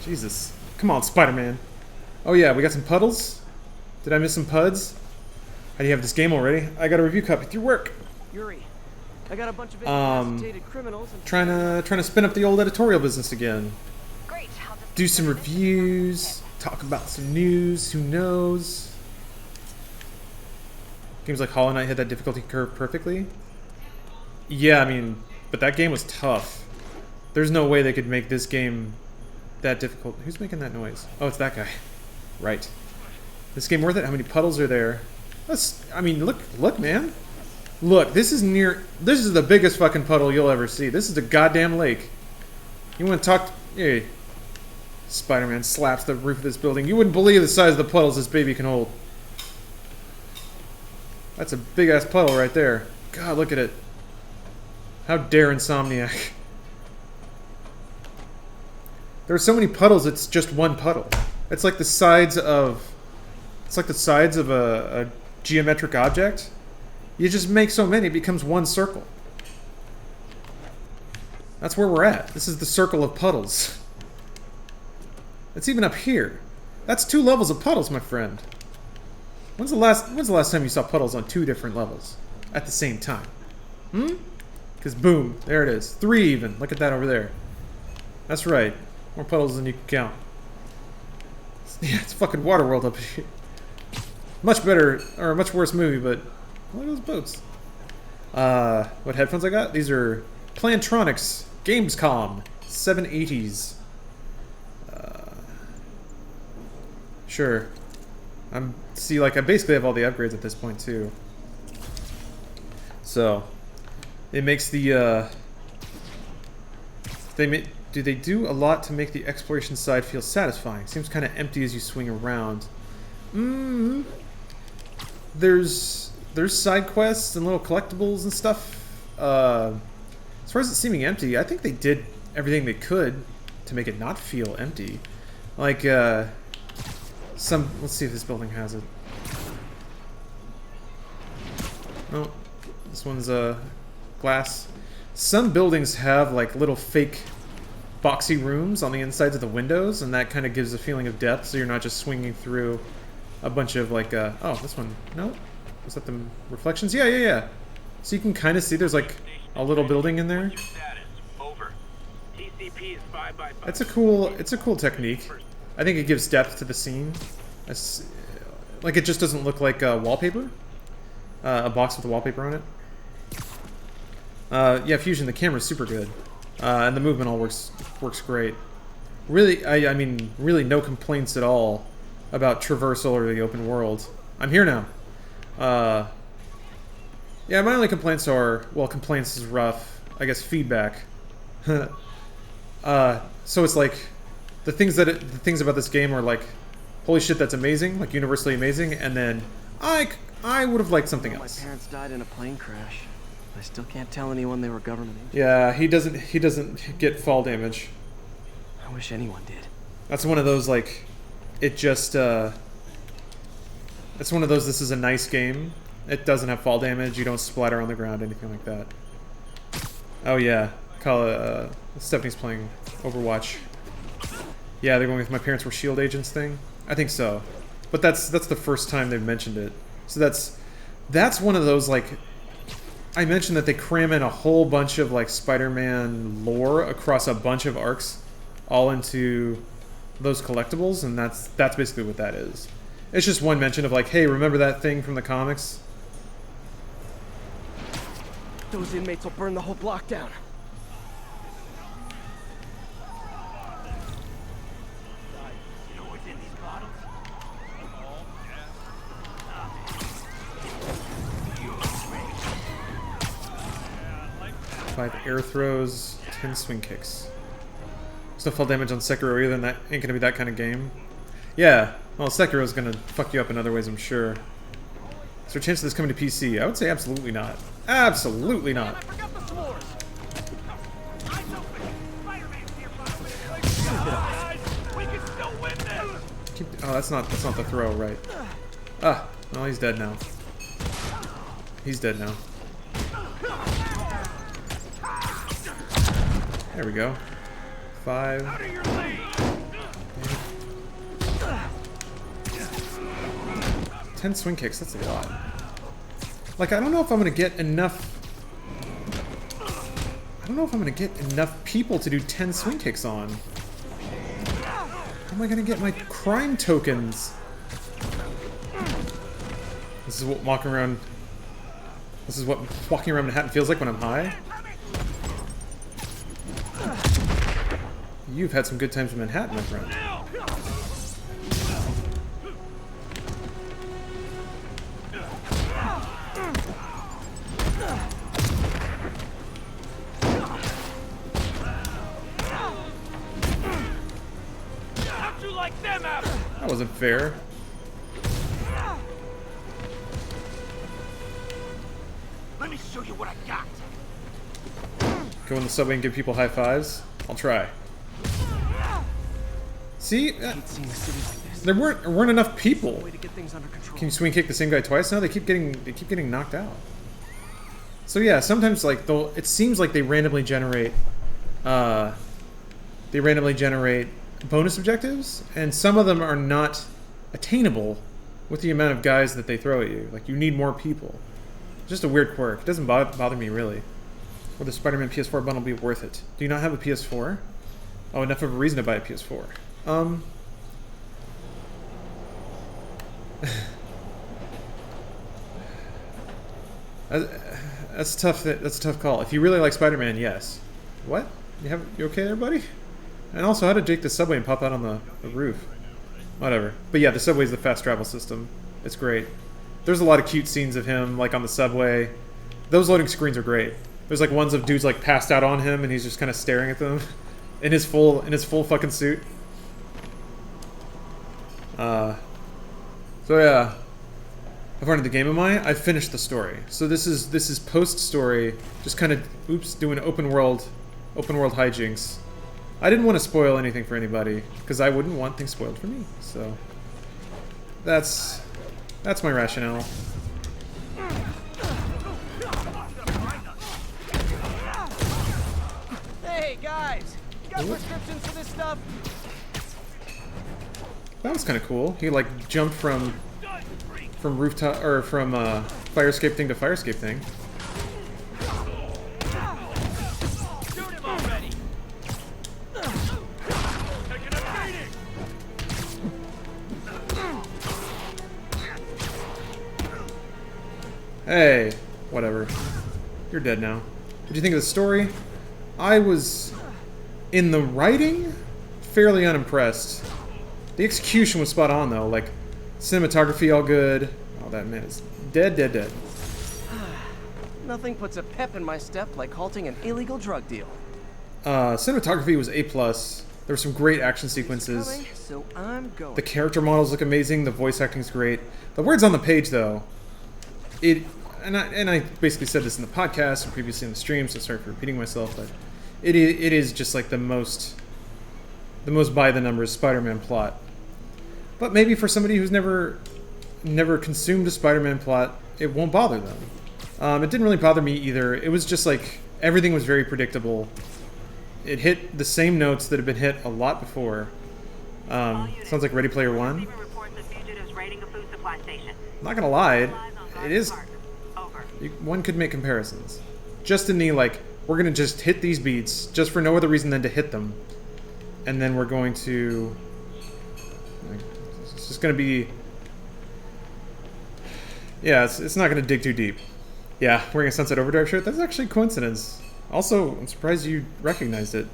Jesus. Come on, Spider-Man. Oh yeah, we got some puddles? Did I miss some puds? How do you have this game already? I got a review copy through work. Yuri, I got a bunch of incapacitated criminals and trying to spin up the old editorial business again. Great. Do some reviews, talk about some news, who knows? Games like Hollow Knight hit that difficulty curve perfectly. Yeah, I mean, but that game was tough. There's no way they could make this game that difficult. Who's making that noise? Oh, it's that guy. Right. This game worth it? How many puddles are there? I mean, look, man. Look, this is the biggest fucking puddle you'll ever see. This is a goddamn lake. You want to talk? Hey. Spider-Man slaps the roof of this building. You wouldn't believe the size of the puddles this baby can hold. That's a big-ass puddle right there. God, look at it. How dare Insomniac. There are so many puddles, it's just one puddle. It's like the sides of... It's like the sides of a geometric object. You just make so many, it becomes one circle. That's where we're at. This is the circle of puddles. It's even up here. That's 2 levels of puddles, my friend. When's the last time you saw puddles on 2 different levels at the same time? Because boom, there it is. 3 even. Look at that over there. That's right. More puddles than you can count. Yeah, it's fucking Waterworld up here. Much better, or a much worse movie, but look at those boats. What headphones I got? These are Plantronics Gamescom 780s. Sure. See, like, I basically have all the upgrades at this point, too. So, it makes the, do they do a lot to make the exploration side feel satisfying? Seems kind of empty as you swing around. There's side quests and little collectibles and stuff. As far as it seeming empty, I think they did everything they could to make it not feel empty. Like, let's see if this building has it. Oh, this one's glass. Some buildings have like little fake boxy rooms on the insides of the windows, and that kind of gives a feeling of depth, so you're not just swinging through a bunch of like, oh, this one, no? Was that the reflections? Yeah. So you can kind of see there's like a little building in there. It's a cool technique. I think it gives depth to the scene. Like, it just doesn't look like wallpaper. A box with a wallpaper on it. Yeah, Fusion, the camera's super good. And the movement all works great. Really, I mean, really no complaints at all about traversal or the open world. I'm here now. Yeah, my only complaints are, well, complaints is rough. I guess feedback. So it's like, the things about this game are like, holy shit, that's amazing, like universally amazing, and then I would have liked something else. My parents died in a plane crash. I still can't tell anyone they were government agents. Yeah, he doesn't get fall damage. I wish anyone did. That's one of those, like, it just it's one of those, this is a nice game. It doesn't have fall damage, you don't splatter on the ground, anything like that. Oh yeah, Stephanie's playing Overwatch. Yeah, they're going with my parents were SHIELD agents thing. I think so, but that's the first time they've mentioned it. So that's one of those, like, I mentioned that they cram in a whole bunch of like Spider-Man lore across a bunch of arcs, all into those collectibles, and that's basically what that is. It's just one mention of like, hey, remember that thing from the comics? Those inmates will burn the whole block down. Five air throws, 10 swing kicks. There's no fall damage on Sekiro either, and that ain't gonna be that kind of game. Yeah, well, Sekiro's gonna fuck you up in other ways, I'm sure. Is there a chance of this coming to PC? I would say absolutely not. Absolutely not. Oh, that's not the throw, right? Ah, well, he's dead now. He's dead now. There we go. 5. 10 swing kicks, that's a lot. Like, I don't know if I'm gonna get enough... I don't know if I'm gonna get enough people to do 10 swing kicks on. How am I gonna get my crime tokens? This is what walking around Manhattan feels like when I'm high. You've had some good times in Manhattan, my friend. How'd you like them out? That wasn't fair. Let me show you what I got. Go in the subway and give people high fives? I'll try. See? There weren't enough people. Can you swing kick the same guy twice? No, they keep getting knocked out. So yeah, sometimes like it seems like they randomly generate bonus objectives, and some of them are not attainable with the amount of guys that they throw at you. Like, you need more people. Just a weird quirk. It doesn't bother me really. Will the Spider-Man PS4 bundle be worth it? Do you not have a PS4? Oh, enough of a reason to buy a PS4. That's tough. That's a tough call. If you really like Spider-Man, yes. What? You okay there, buddy? And also, how did Jake the subway and pop out on the roof? Whatever. But yeah, the subway's the fast travel system. It's great. There's a lot of cute scenes of him, like on the subway. Those loading screens are great. There's like ones of dudes like passed out on him, and he's just kind of staring at them in his full fucking suit. So yeah. How far into the game am I? I've finished the story. So this is post story, just kind of doing open world hijinks. I didn't want to spoil anything for anybody because I wouldn't want things spoiled for me. So that's my rationale. Hey guys, you got prescriptions for this stuff? That was kind of cool. He like jumped from rooftop or from fire escape thing to fire escape thing. Shoot him already. Hey, whatever. You're dead now. What do you think of the story? I was, in the writing, fairly unimpressed. The execution was spot on though, like cinematography all good. Oh, that man is dead. Nothing puts a pep in my step like halting an illegal drug deal. Cinematography was A+. There were some great action sequences. So I'm going. The character models look amazing. The voice acting's great. The words on the page though, and I basically said this in the podcast and previously in the stream, so sorry for repeating myself, but it is just like the most by the numbers Spider-Man plot. But maybe for somebody who's never consumed a Spider-Man plot, it won't bother them. It didn't really bother me either. It was just like everything was very predictable. It hit the same notes that have been hit a lot before. Sounds like Ready Player One. Not gonna lie, it is. One could make comparisons. Just in the like, we're gonna just hit these beats just for no other reason than to hit them, and then we're going to. It's just gonna be. Yeah, it's not gonna dig too deep. Yeah, wearing a Sunset Overdrive shirt. That's actually a coincidence. Also, I'm surprised you recognized it.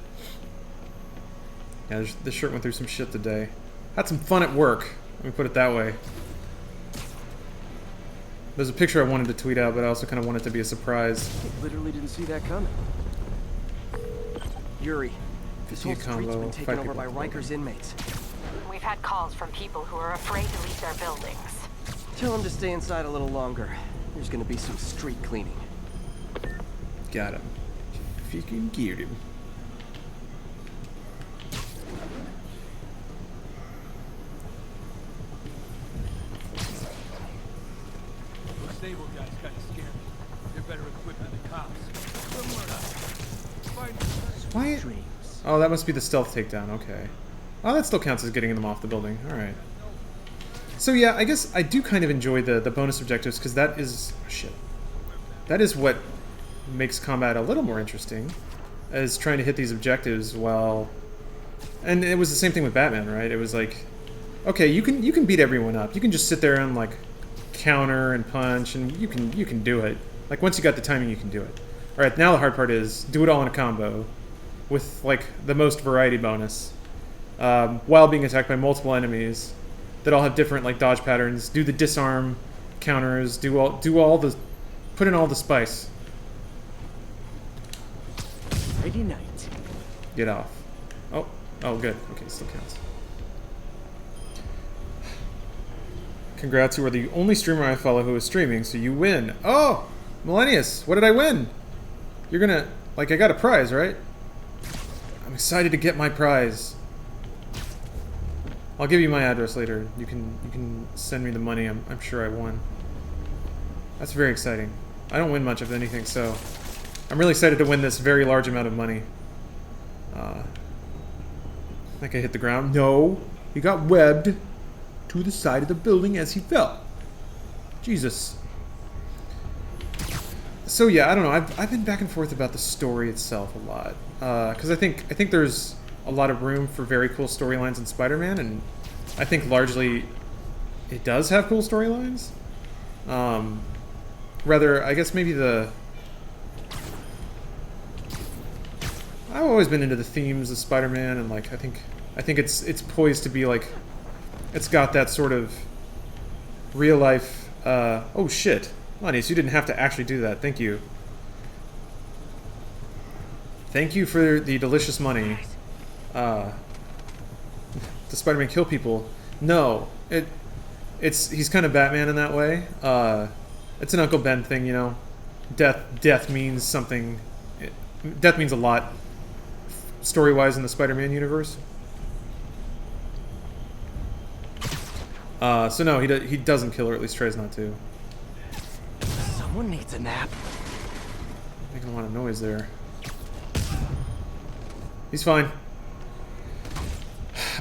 Yeah, this shirt went through some shit today. Had some fun at work. Let me put it that way. There's a picture I wanted to tweet out, but I also kind of wanted it to be a surprise. Literally didn't see that coming. Yuri, this whole street's been taken over by Riker's inmates. We've had calls from people who are afraid to leave their buildings. Tell them to stay inside a little longer. There's gonna be some street cleaning. Got him. If you can get him. Those stable guys kind of scare me. They're better equipped than the cops. Why? Oh, that must be the stealth takedown. Okay. Oh, that still counts as getting them off the building. All right. So yeah, I guess I do kind of enjoy the bonus objectives because that is shit. That is what makes combat a little more interesting, is trying to hit these objectives while. And it was the same thing with Batman, right? It was like, okay, you can beat everyone up. You can just sit there and like counter and punch, and you can do it. Like once you got the timing, you can do it. All right, now the hard part is do it all in a combo, with like the most variety bonus, while being attacked by multiple enemies that all have different like dodge patterns. Do the disarm counters. Do all the put in all the spice. Ready night. Get off. Oh, good. Okay, still counts. Congrats, you are the only streamer I follow who is streaming, so you win. Oh, Millennius, what did I win? You're gonna, like, I got a prize, right? I'm excited to get my prize. I'll give you my address later. You can send me the money. I'm sure I won. That's very exciting. I don't win much of anything, so I'm really excited to win this very large amount of money. I think I hit the ground. No, he got webbed to the side of the building as he fell. Jesus. So yeah, I don't know. I've been back and forth about the story itself a lot, because I think there's a lot of room for very cool storylines in Spider-Man, and I think largely it does have cool storylines. Rather, I guess maybe I've always been into the themes of Spider-Man, and like I think it's poised to be like, it's got that sort of real life. Oh shit, Lonnie, so you didn't have to actually do that. Thank you. Thank you for the delicious money. Does Spider-Man kill people? No, he's kind of Batman in that way. It's an Uncle Ben thing, you know. Death means something. Death means a lot, story-wise, in the Spider-Man universe. So no, he doesn't kill her. At least tries not to. Someone needs a nap. Making a lot of noise there. He's fine.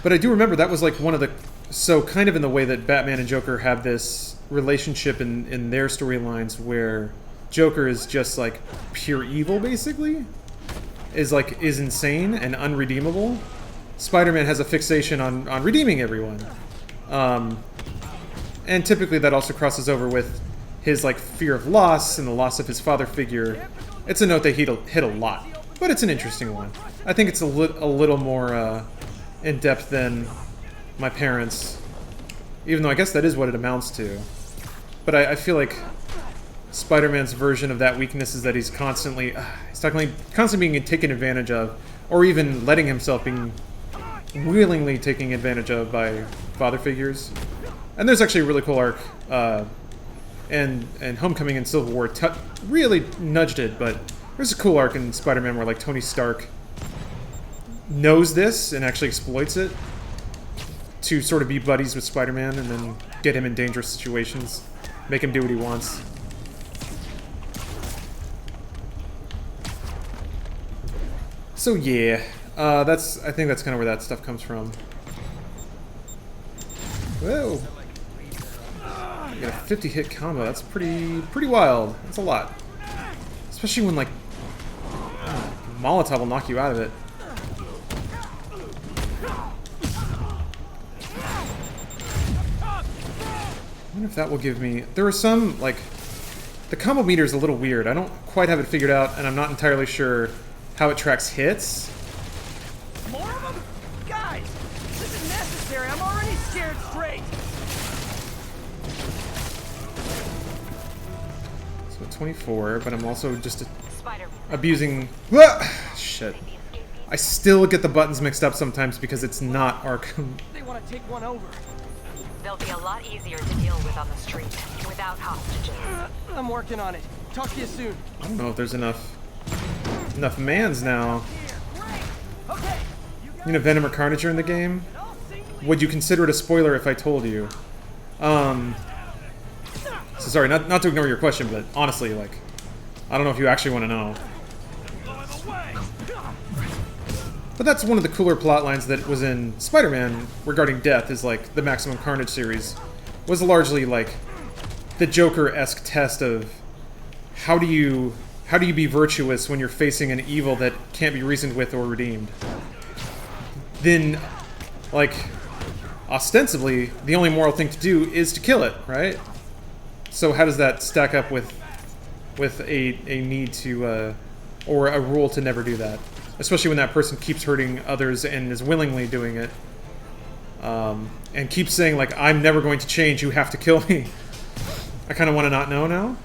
But I do remember that was like one of the... So kind of in the way that Batman and Joker have this relationship in their storylines where Joker is just like pure evil, basically. Is insane and unredeemable. Spider-Man has a fixation on redeeming everyone. And typically that also crosses over with his like fear of loss and the loss of his father figure. It's a note they hit a lot, but it's an interesting one. I think it's a little more in depth than my parents, even though I guess that is what it amounts to. But I feel like Spider-Man's version of that weakness is that he's constantly being taken advantage of, or even letting himself being willingly taken advantage of by father figures. And there's actually a really cool arc, and Homecoming and Civil War really nudged it, but there's a cool arc in Spider-Man where like Tony Stark knows this and actually exploits it to sort of be buddies with Spider-Man and then get him in dangerous situations, make him do what he wants. So yeah, I think that's kind of where that stuff comes from. Whoa! You got a 50 hit combo. That's pretty wild. That's a lot, especially when like Molotov will knock you out of it. I wonder if that will give me... There are some, like... The combo meter is a little weird. I don't quite have it figured out, and I'm not entirely sure how it tracks hits. More of them? Guys, this isn't necessary. I'm already scared straight. So 24, but I'm also just Spider-Man. abusing... Ah, shit. I still get the buttons mixed up sometimes because it's not Arkham. They want to take one over. They'll be a lot easier to deal with on the street, without hostages. I'm working on it. Talk to you soon. I don't know if there's enough mans now. You know, Venom or Carnage are in the game. Would you consider it a spoiler if I told you? So sorry, not to ignore your question, but honestly, like, I don't know if you actually want to know. But that's one of the cooler plot lines that was in Spider-Man regarding death, is like the Maximum Carnage series was largely like the Joker-esque test of how do you be virtuous when you're facing an evil that can't be reasoned with or redeemed. Then, like, ostensibly, the only moral thing to do is to kill it, right? So how does that stack up with a need to, or a rule to never do that? especially when that person keeps hurting others and is willingly doing it, and keeps saying like, "I'm never going to change. You have to kill me." I kind of want to not know now,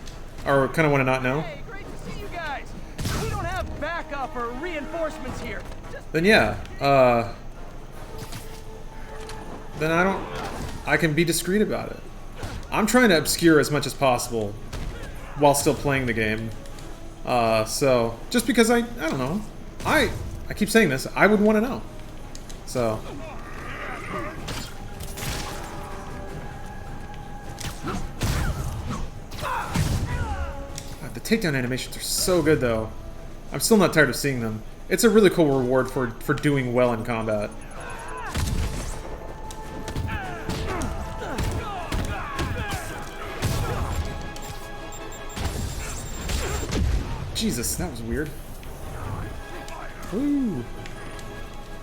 or kind of want to not know. Hey, great to see you guys. We don't have backup or reinforcements here. Then yeah, then I can be discreet about it. I'm trying to obscure as much as possible while still playing the game. So just because I don't know, I keep saying this, I would want to know. So. God, the takedown animations are so good though. I'm still not tired of seeing them. It's a really cool reward for doing well in combat. Jesus, that was weird. Ooh.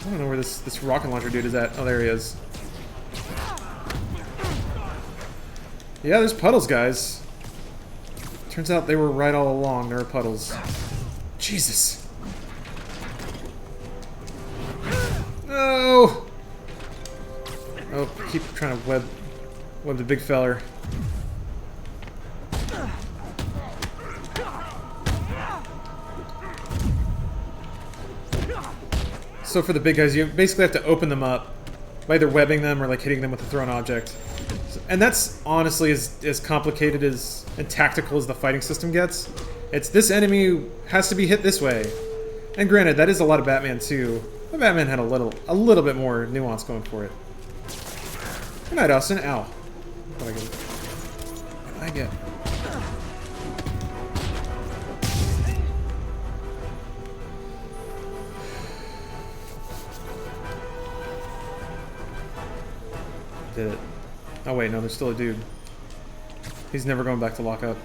I don't know where this rocket launcher dude is at. Oh, there he is. Yeah, there's puddles, guys. Turns out they were right all along. There are puddles. Jesus. No! Oh, keep trying to web the big feller. So for the big guys, you basically have to open them up by either webbing them or like hitting them with a thrown object. And that's honestly as complicated as and tactical as the fighting system gets. It's this enemy has to be hit this way. And granted, that is a lot of Batman too. But Batman had a little bit more nuance going for it. Good night, Austin. Ow. What did I get? Did it. Oh wait, no, there's still a dude. He's never going back to lockup.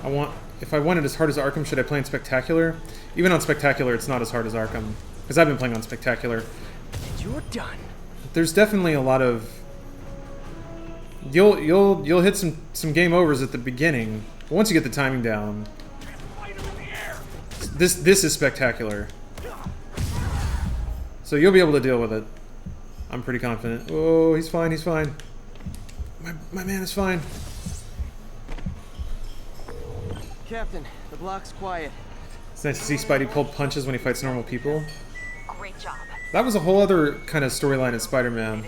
If I want it as hard as Arkham, should I play on Spectacular? Even on Spectacular, it's not as hard as Arkham. Because I've been playing on Spectacular. And you're done. There's definitely a lot of... You'll hit some game overs at the beginning, but once you get the timing down... This is Spectacular. So you'll be able to deal with it. I'm pretty confident. Oh, he's fine, he's fine. My man is fine. Captain, the block's quiet. It's nice to see Spidey pull punches when he fights normal people. Great job. That was a whole other kind of storyline in Spider-Man.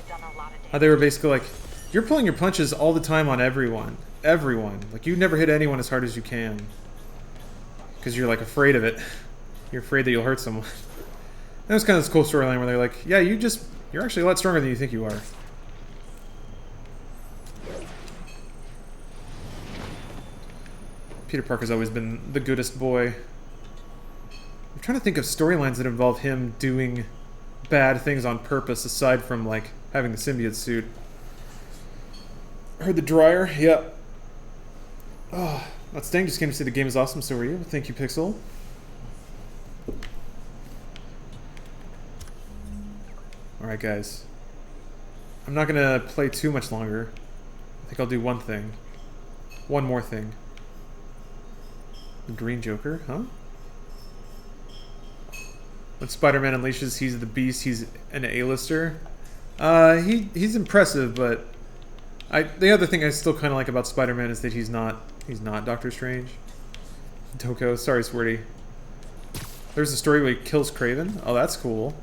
How they were basically like, you're pulling your punches all the time on everyone. Everyone. Like, you never hit anyone as hard as you can. Because you're, like, afraid of it. You're afraid that you'll hurt someone. That was kind of this cool storyline where they're like, yeah, you're actually a lot stronger than you think you are. Peter Parker's always been the goodest boy. I'm trying to think of storylines that involve him doing bad things on purpose, aside from, like, having the symbiote suit. Heard the dryer? Yep. Oh, that's dang, just came to say the game is awesome, so are you. Thank you, Pixel. Alright, guys. I'm not gonna play too much longer. I think I'll do one thing. One more thing. The Green Joker, huh? When Spider-Man unleashes, he's the Beast, he's an A-lister. He's impressive, but the other thing I still kind of like about Spider-Man is that he's not Doctor Strange. Toko, sorry, Swirty. There's a story where he kills Kraven. Oh, that's cool.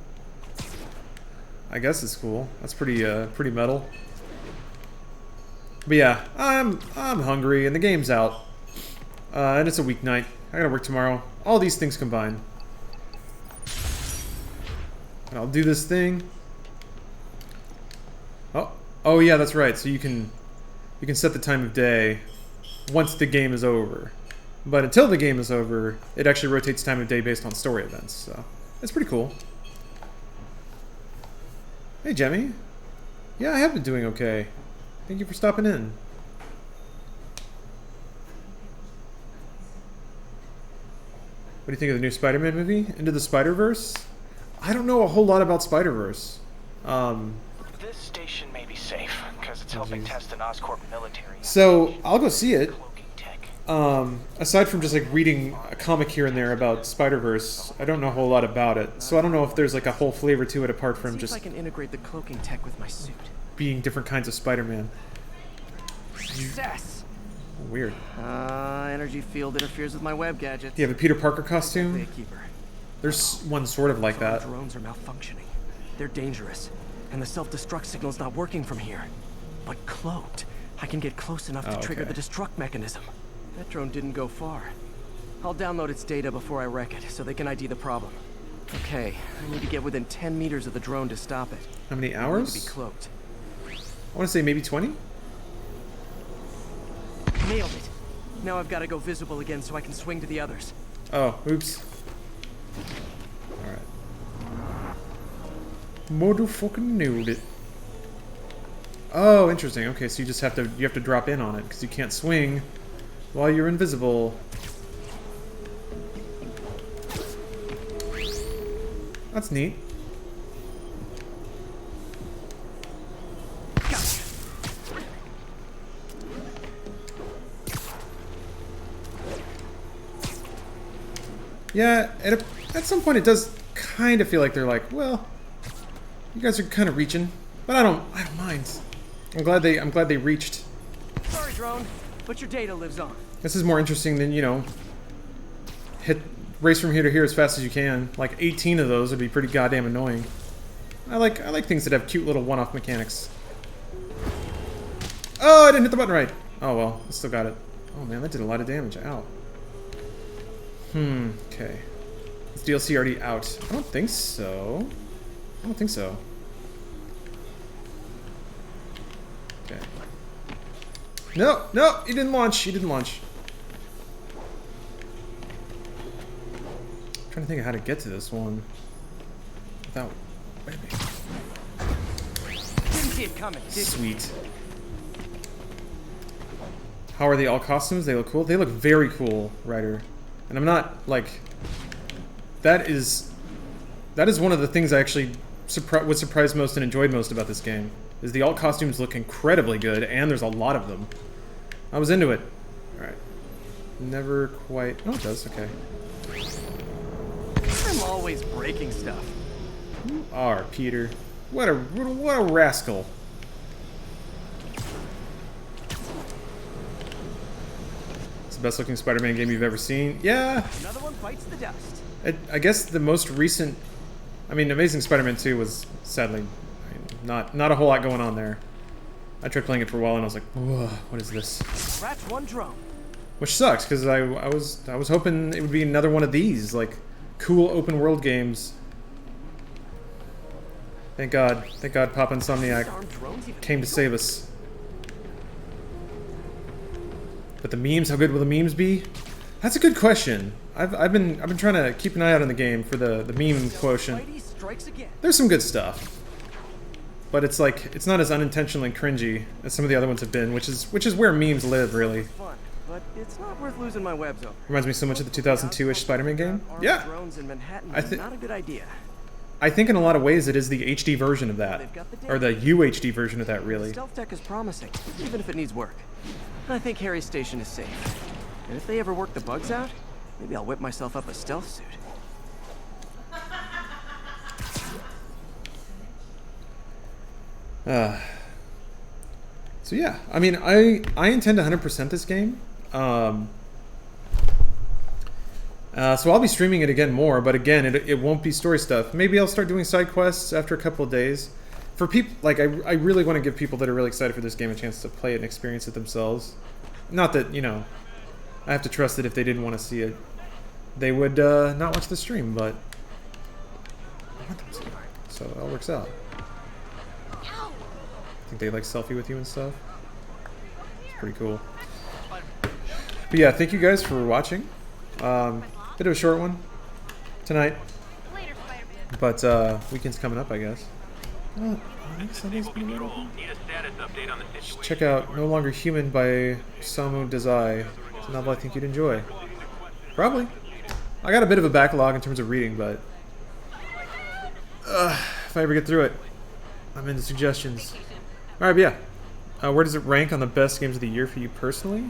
I guess it's cool. That's pretty metal. But yeah, I'm hungry and the game's out. And it's a weeknight. I gotta work tomorrow. All these things combined. And I'll do this thing. Oh yeah, that's right. So you can set the time of day once the game is over. But until the game is over, it actually rotates time of day based on story events. So it's pretty cool. Hey, Jemmy. Yeah, I have been doing okay. Thank you for stopping in. What do you think of the new Spider-Man movie? Into the Spider-Verse? I don't know a whole lot about Spider-Verse. This station may be safe, because it's helping test an Oscorp military. So, I'll go see it. aside from just like reading a comic here and there about Spider-Verse, I don't know a whole lot about it. So I don't know if there's like a whole flavor to it apart from just I can integrate the cloaking tech with my suit. being different kinds of Spider-Man. Success. Weird. Energy field interferes with my web gadget. Do you have a Peter Parker costume? Gatekeeper. There's one sort of like that. Drones are malfunctioning. They're dangerous, and the self-destruct signal's not working from here. But cloaked, I can get close enough to trigger the destruct mechanism. That drone didn't go far. I'll download its data before I wreck it, so they can ID the problem. Okay, I need to get within 10 meters of the drone to stop it. How many I hours? need to be cloaked. I want to say maybe 20? Nailed it. Now I've got to go visible again so I can swing to the others. Oh, oops. Alright. Motherfucking nailed it. Oh, interesting. Okay, so you have to drop in on it because you can't swing while you're invisible. That's neat. Yeah, at some point it does kind of feel like they're like, well, you guys are kind of reaching, but I don't mind. I'm glad they reached. Sorry, drone, but your data lives on. This is more interesting than, you know, race from here to here as fast as you can. Like 18 of those would be pretty goddamn annoying. I like things that have cute little one-off mechanics. Oh, I didn't hit the button right. Oh well, I still got it. Oh man, that did a lot of damage. Ow. Okay. Is DLC already out? I don't think so. I don't think so. Okay. No, no, he didn't launch. He didn't launch. I'm trying to think of how to get to this one without webby. Didn't see it coming. Sweet. How are they all costumes? They look cool. They look very cool, Ryder. And I'm not like. That is one of the things I actually was surprised most and enjoyed most about this game. Is the alt costumes look incredibly good, and there's a lot of them. I was into it. All right. Never quite. Oh, it does. Okay. I'm always breaking stuff. You are, Peter. What a rascal. It's the best looking Spider-Man game you've ever seen. Yeah. Another one bites the dust. I guess the most recent, I mean, Amazing Spider-Man 2 was sadly not a whole lot going on there. I tried playing it for a while and I was like, whoa, what is this? Scratch one drone. Which sucks because I was hoping it would be another one of these like cool open world games. Thank God Papa Insomniac came to save us. But the memes, how good will the memes be? That's a good question. I've been trying to keep an eye out on the game for the meme quotient. There's some good stuff, but it's like it's not as unintentionally cringy as some of the other ones have been, which is where memes live, really. Fun, but it's not worth losing my webs over. Reminds me so much of the 2002-ish Spider-Man game. Yeah, drones in Manhattan I is not a good idea. I think in a lot of ways it is the HD version of that, or the UHD version of that, really. Stealth tech is promising, even if it needs work. I think Harry's station is safe. And if they ever work the bugs out, maybe I'll whip myself up a stealth suit. So yeah, I mean, I intend to 100% this game. So I'll be streaming it again more, but again, it won't be story stuff. Maybe I'll start doing side quests after a couple of days. For people, like, I really want to give people that are really excited for this game a chance to play it and experience it themselves. Not that, you know, I have to trust that if they didn't want to see it, they would not watch the stream, but I want them to. So it all works out. I think they like selfie with you and stuff. It's pretty cool. But yeah, thank you guys for watching. Bit of a short one tonight, but weekend's coming up, I guess. Check out No Longer Human by Osamu Dazai. It's a novel I think you'd enjoy. Probably. I got a bit of a backlog in terms of reading, but if I ever get through it, I'm into suggestions. Alright, but yeah. Where does it rank on the best games of the year for you personally?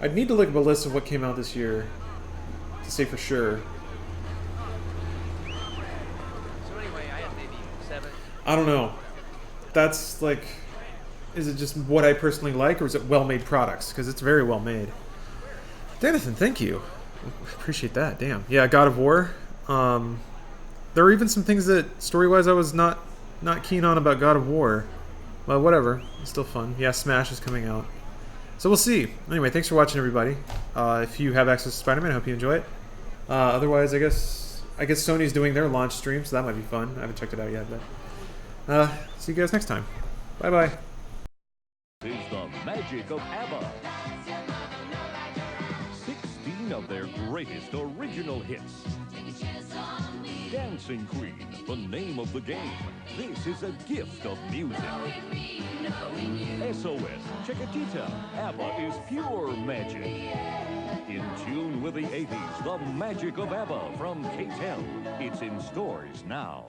I'd need to look up a list of what came out this year to say for sure. So anyway, I had maybe 7. I don't know. That's like, is it just what I personally like, or is it well-made products? Because it's very well made. Jonathan, thank you. Appreciate that. Damn. Yeah, God of War. There were even some things that, story-wise, I was not keen on about God of War. But whatever. It's still fun. Yeah, Smash is coming out. So we'll see. Anyway, thanks for watching, everybody. If you have access to Spider-Man, I hope you enjoy it. Otherwise, I guess Sony's doing their launch stream, so that might be fun. I haven't checked it out yet, but see you guys next time. Bye-bye. Is the magic of ABBA. 16 of their greatest original hits. Dancing Queen, the name of the game. This is a gift of music. SOS, Chiquitita, ABBA is pure magic. In tune with the 80s, the magic of ABBA from K-10. It's in stores now.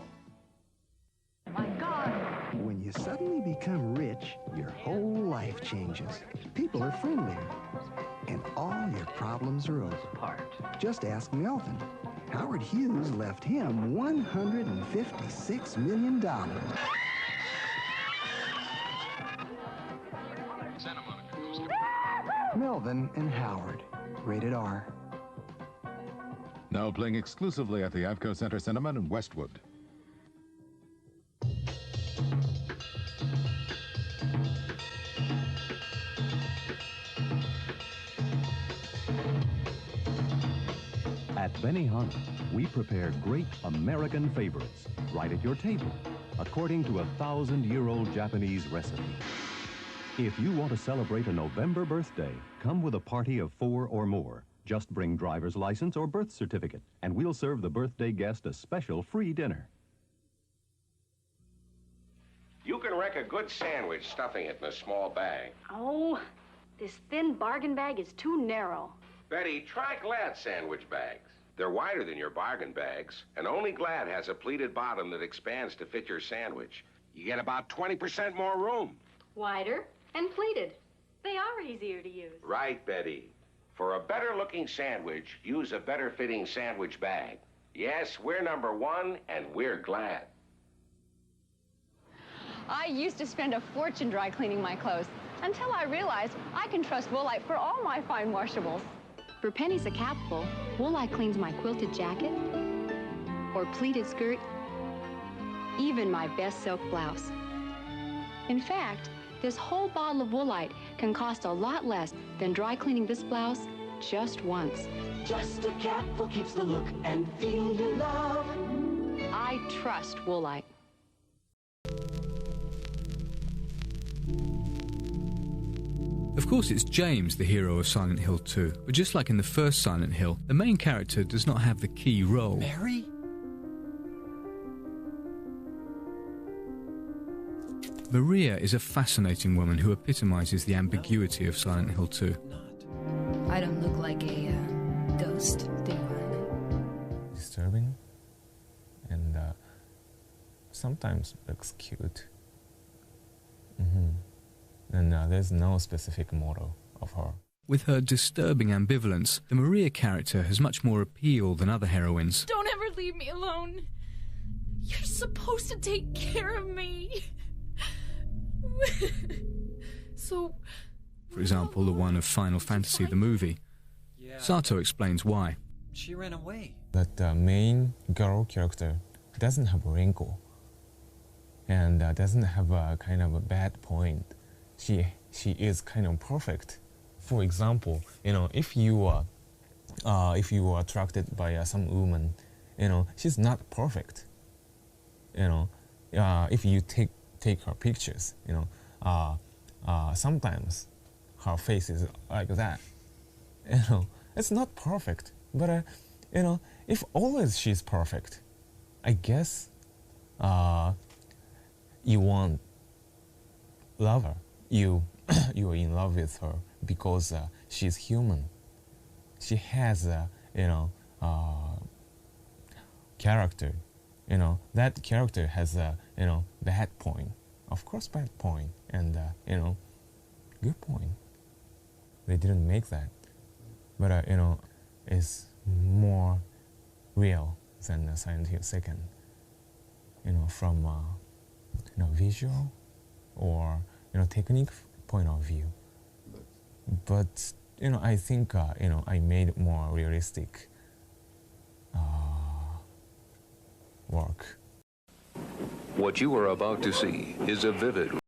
When you suddenly become rich, your whole life changes. People are friendlier, and all your problems are over. Just ask Melvin. Howard Hughes left him $156 million. Melvin and Howard, rated R. Now playing exclusively at the Avco Center Cinema in Westwood. At Benihana, we prepare great American favorites right at your table, according to a 1,000-year-old Japanese recipe. If you want to celebrate a November birthday, come with a party of 4 or more. Just bring driver's license or birth certificate, and we'll serve the birthday guest a special free dinner. You can wreck a good sandwich stuffing it in a small bag. Oh, this thin bargain bag is too narrow. Betty, try Glad sandwich bags. They're wider than your bargain bags, and only Glad has a pleated bottom that expands to fit your sandwich. You get about 20% more room. Wider and pleated. They are easier to use. Right, Betty. For a better-looking sandwich, use a better-fitting sandwich bag. Yes, we're #1, and we're Glad. I used to spend a fortune dry cleaning my clothes until I realized I can trust Woolite for all my fine washables. For pennies a capful, Woolite cleans my quilted jacket or pleated skirt, even my best silk blouse. In fact, this whole bottle of Woolite can cost a lot less than dry cleaning this blouse just once. Just a capful keeps the look and feel you love. I trust Woolite. Of course, it's James, the hero of Silent Hill 2, but just like in the first Silent Hill, the main character does not have the key role. Mary? Maria is a fascinating woman who epitomizes the ambiguity of Silent Hill 2. I don't look like a ghost, do I? Disturbing, and sometimes looks cute. And there's no specific model of her. With her disturbing ambivalence, the Maria character has much more appeal than other heroines. Don't ever leave me alone. You're supposed to take care of me. So... For example, the one of Final Fantasy the movie. Sato explains why. She ran away. But the main girl character doesn't have a wrinkle. And doesn't have a kind of a bad point. She is kind of perfect. For example, if you are attracted by some woman, she's not perfect. If you take her pictures, sometimes her face is like that. It's not perfect, but if always she's perfect, I guess you won't love her. You are in love with her because she's human. She has character. That character has bad point. Of course, bad point, and good point. They didn't make that. but you know, it's more real than the Silent Hill 2nd. You know, from you know, visual or you know, technique point of view. But you know, I think you know, I made more realistic work. What you are about to see is a vivid